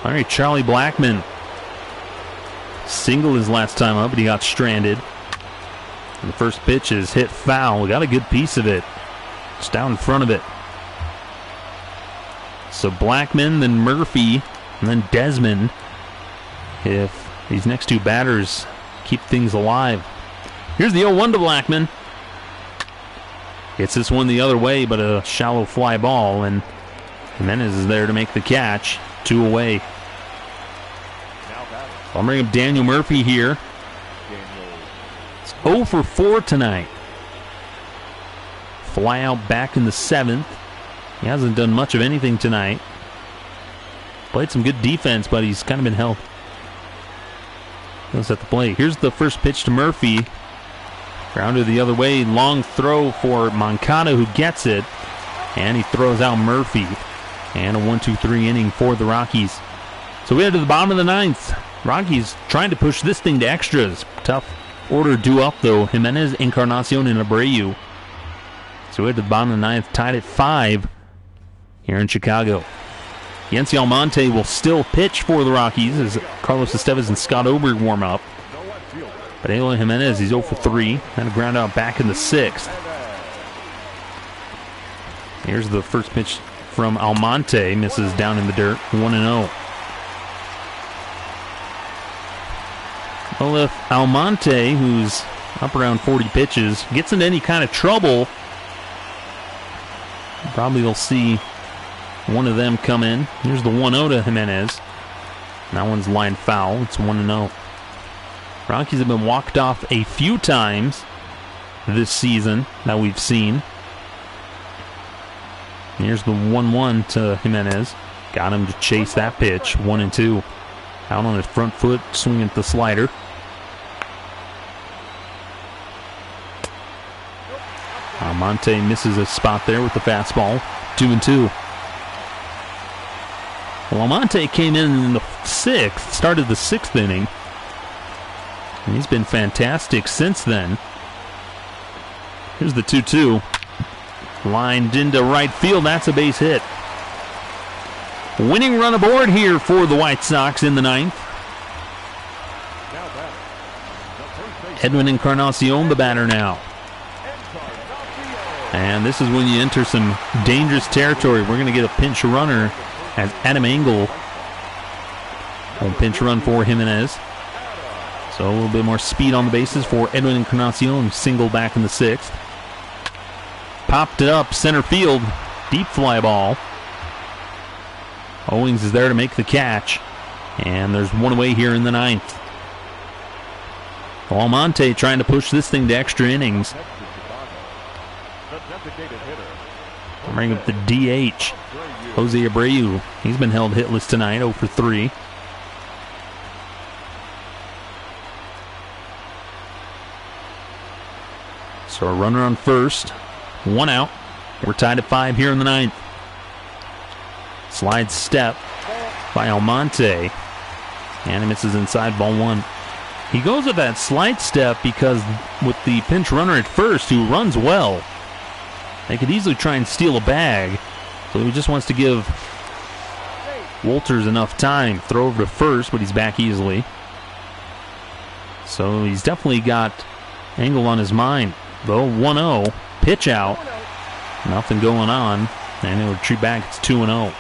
All right, Charlie Blackmon singled his last time up, but he got stranded. And the first pitch is hit foul. We got a good piece of it. Just down in front of it. So Blackmon, then Murphy, and then Desmond. If these next two batters keep things alive. Here's the 0-1 to Blackmon. Gets this one the other way, but a shallow fly ball, and Jimenez is there to make the catch. 2 away. I'll bring up Daniel Murphy here. It's 0 for 4 tonight. Fly out back in the 7th. He hasn't done much of anything tonight. Played some good defense, but he's kind of been held. Goes at the plate. Here's the first pitch to Murphy. Grounded the other way. Long throw for Moncada, who gets it. And he throws out Murphy. And a 1-2-3 inning for the Rockies. So we head to the bottom of the ninth. Rockies trying to push this thing to extras. Tough order due up, though. Jimenez, Encarnacion, and Abreu. So we head to the bottom of the ninth, tied at 5 here in Chicago. Yency Almonte will still pitch for the Rockies as Carlos Estevez and Scott Oberg warm up. But Eloy Jimenez, he's 0 for 3. And a ground out back in the 6th. Here's the first pitch from Almonte. Misses down in the dirt. 1-0. Well, if Almonte, who's up around 40 pitches, gets into any kind of trouble, probably we'll see one of them come in. Here's the 1-0 to Jimenez. That one's lined foul. It's 1-0. Rockies have been walked off a few times this season that we've seen. Here's the 1-1 to Jimenez. Got him to chase that pitch. 1-2. Out on his front foot, swinging at the slider. Almonte misses a spot there with the fastball. 2-2. Well, Almonte came in the 6th, started the 6th inning. And he's been fantastic since then. Here's the 2-2. Lined into right field. That's a base hit. Winning run aboard here for the White Sox in the 9th. Edwin Encarnacion, the batter now. And this is when you enter some dangerous territory. We're going to get a pinch runner as Adam Engel will pinch run for Jimenez. So a little bit more speed on the bases for Edwin Encarnacion, single back in the 6th. Popped it up, center field, deep fly ball. Owings is there to make the catch. And there's one away here in the 9th. Almonte trying to push this thing to extra innings. Bring up the DH, Jose Abreu. He's been held hitless tonight, 0 for 3. So a runner on first, 1 out. We're tied at 5 here in the 9th. Slide step by Almonte. And he misses inside, ball 1. He goes with that slide step because with the pinch runner at first, who runs well, they could easily try and steal a bag. So he just wants to give Wolters enough time. Throw over to first, but he's back easily. So he's definitely got Engel on his mind. Though 1-0, pitch out. Nothing going on. And he'll retreat back. It's 2-0.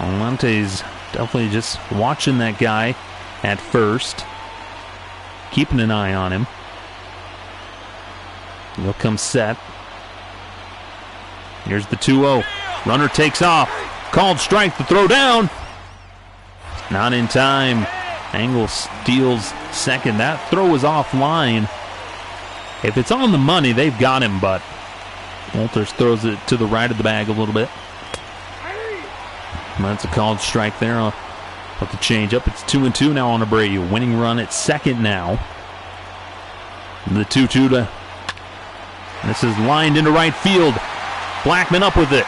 Almonte's definitely just watching that guy at first. Keeping an eye on him. He'll come set. Here's the 2-0. Runner takes off. Called strike, the throw down. Not in time. Engel steals second. That throw was offline. If it's on the money, they've got him, but Wolters throws it to the right of the bag a little bit. And that's a called strike there. I'll put the change up. It's 2-2 now on Abreu. Winning run at second now. The 2-2 to... This is lined into right field. Blackmon up with it.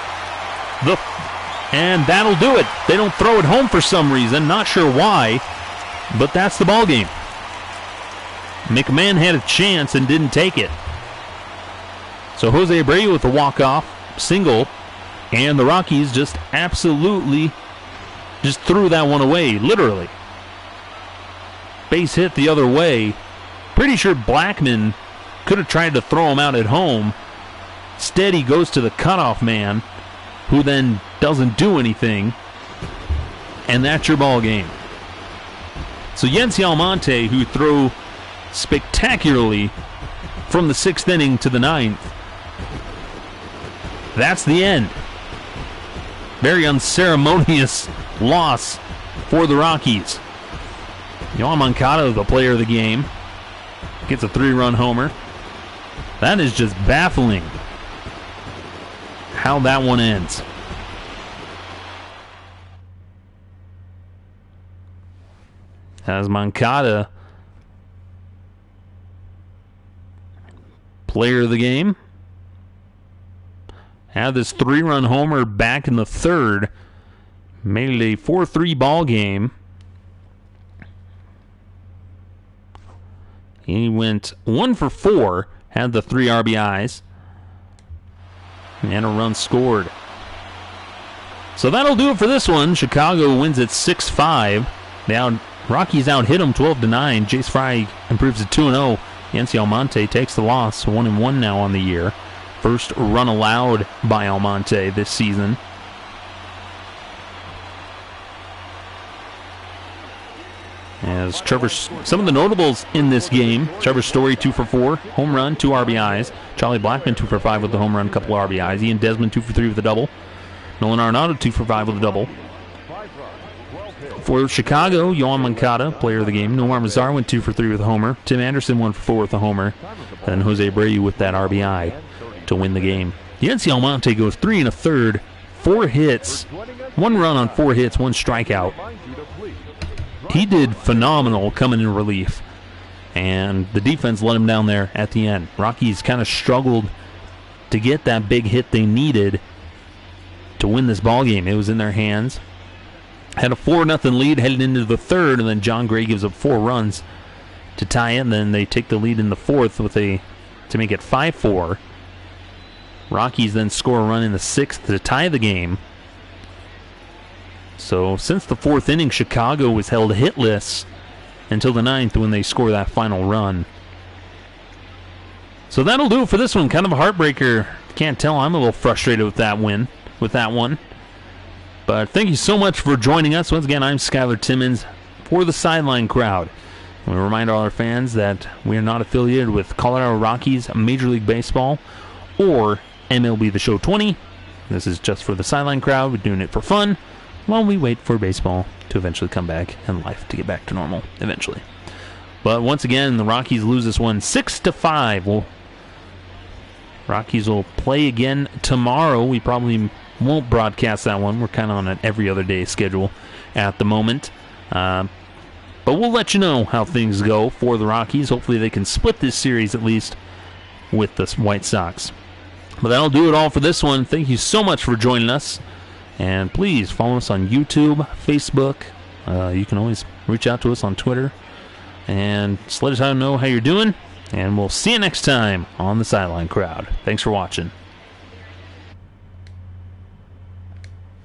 And that'll do it. They don't throw it home for some reason. Not sure why, but that's the ball game. McMahon had a chance and didn't take it. So Jose Abreu with the walk-off single, and the Rockies just absolutely just threw that one away, literally. Base hit the other way. Pretty sure Blackman could have tried to throw him out at home. Instead, he goes to the cutoff man, who then doesn't do anything, and that's your ball game. So Yency Almonte, who threw spectacularly from the 6th inning to the 9th, that's the end. Very unceremonious loss for the Rockies. Yoan Moncada, the player of the game, gets a 3-run homer. That is just baffling how that one ends. As Moncada, player of the game, had this 3-run homer back in the 3rd, made it a 4-3 ball game. He went 1 for 4, had the 3 RBIs, and a run scored. So that'll do it for this one. Chicago wins at 6-5. Rockies out-hit them 12-9. Jace Fry improves to 2-0. Yency Almonte takes the loss, 1-1 now on the year. First run allowed by Almonte this season. As some of the notables in this game: Trevor Story 2 for 4, home run, 2 RBIs. Charlie Blackmon 2 for 5 with the home run, couple of RBIs. Ian Desmond 2 for 3 with a double. Nolan Arenado 2 for 5 with a double. For Chicago, Yoan Moncada, player of the game. Nomar Mazar went 2 for 3 with a homer. Tim Anderson 1 for 4 with a homer. And Jose Abreu with that RBI to win the game. Yency Almonte goes 3 1/3, 4 hits, 1 run on 4 hits, 1 strikeout. He did phenomenal coming in relief, and the defense let him down there at the end. Rockies kind of struggled to get that big hit they needed to win this ball game. It was in their hands. Had a 4-0 lead headed into the 3rd, and then John Gray gives up 4 runs to tie it, and then they take the lead in the 4th to make it 5-4. Rockies then score a run in the 6th to tie the game. So since the 4th inning, Chicago was held hitless until the 9th when they score that final run. So that'll do it for this one. Kind of a heartbreaker. Can't tell, I'm a little frustrated with that one. But thank you so much for joining us. Once again, I'm Skylar Timmons for the Sideline Crowd. And we remind all our fans that we are not affiliated with Colorado Rockies, Major League Baseball, or MLB The Show 20. This is just for the Sideline Crowd. We're doing it for fun while we wait for baseball to eventually come back and life to get back to normal eventually. But once again, the Rockies lose this one 6-5. Rockies will play again tomorrow. We probably won't broadcast that one. We're kind of on an every other day schedule at the moment. But we'll let you know how things go for the Rockies. Hopefully they can split this series at least with the White Sox. But that'll do it all for this one. Thank you so much for joining us. And please follow us on YouTube, Facebook. You can always reach out to us on Twitter. And just let us know how you're doing. And we'll see you next time on the Sideline Crowd. Thanks for watching.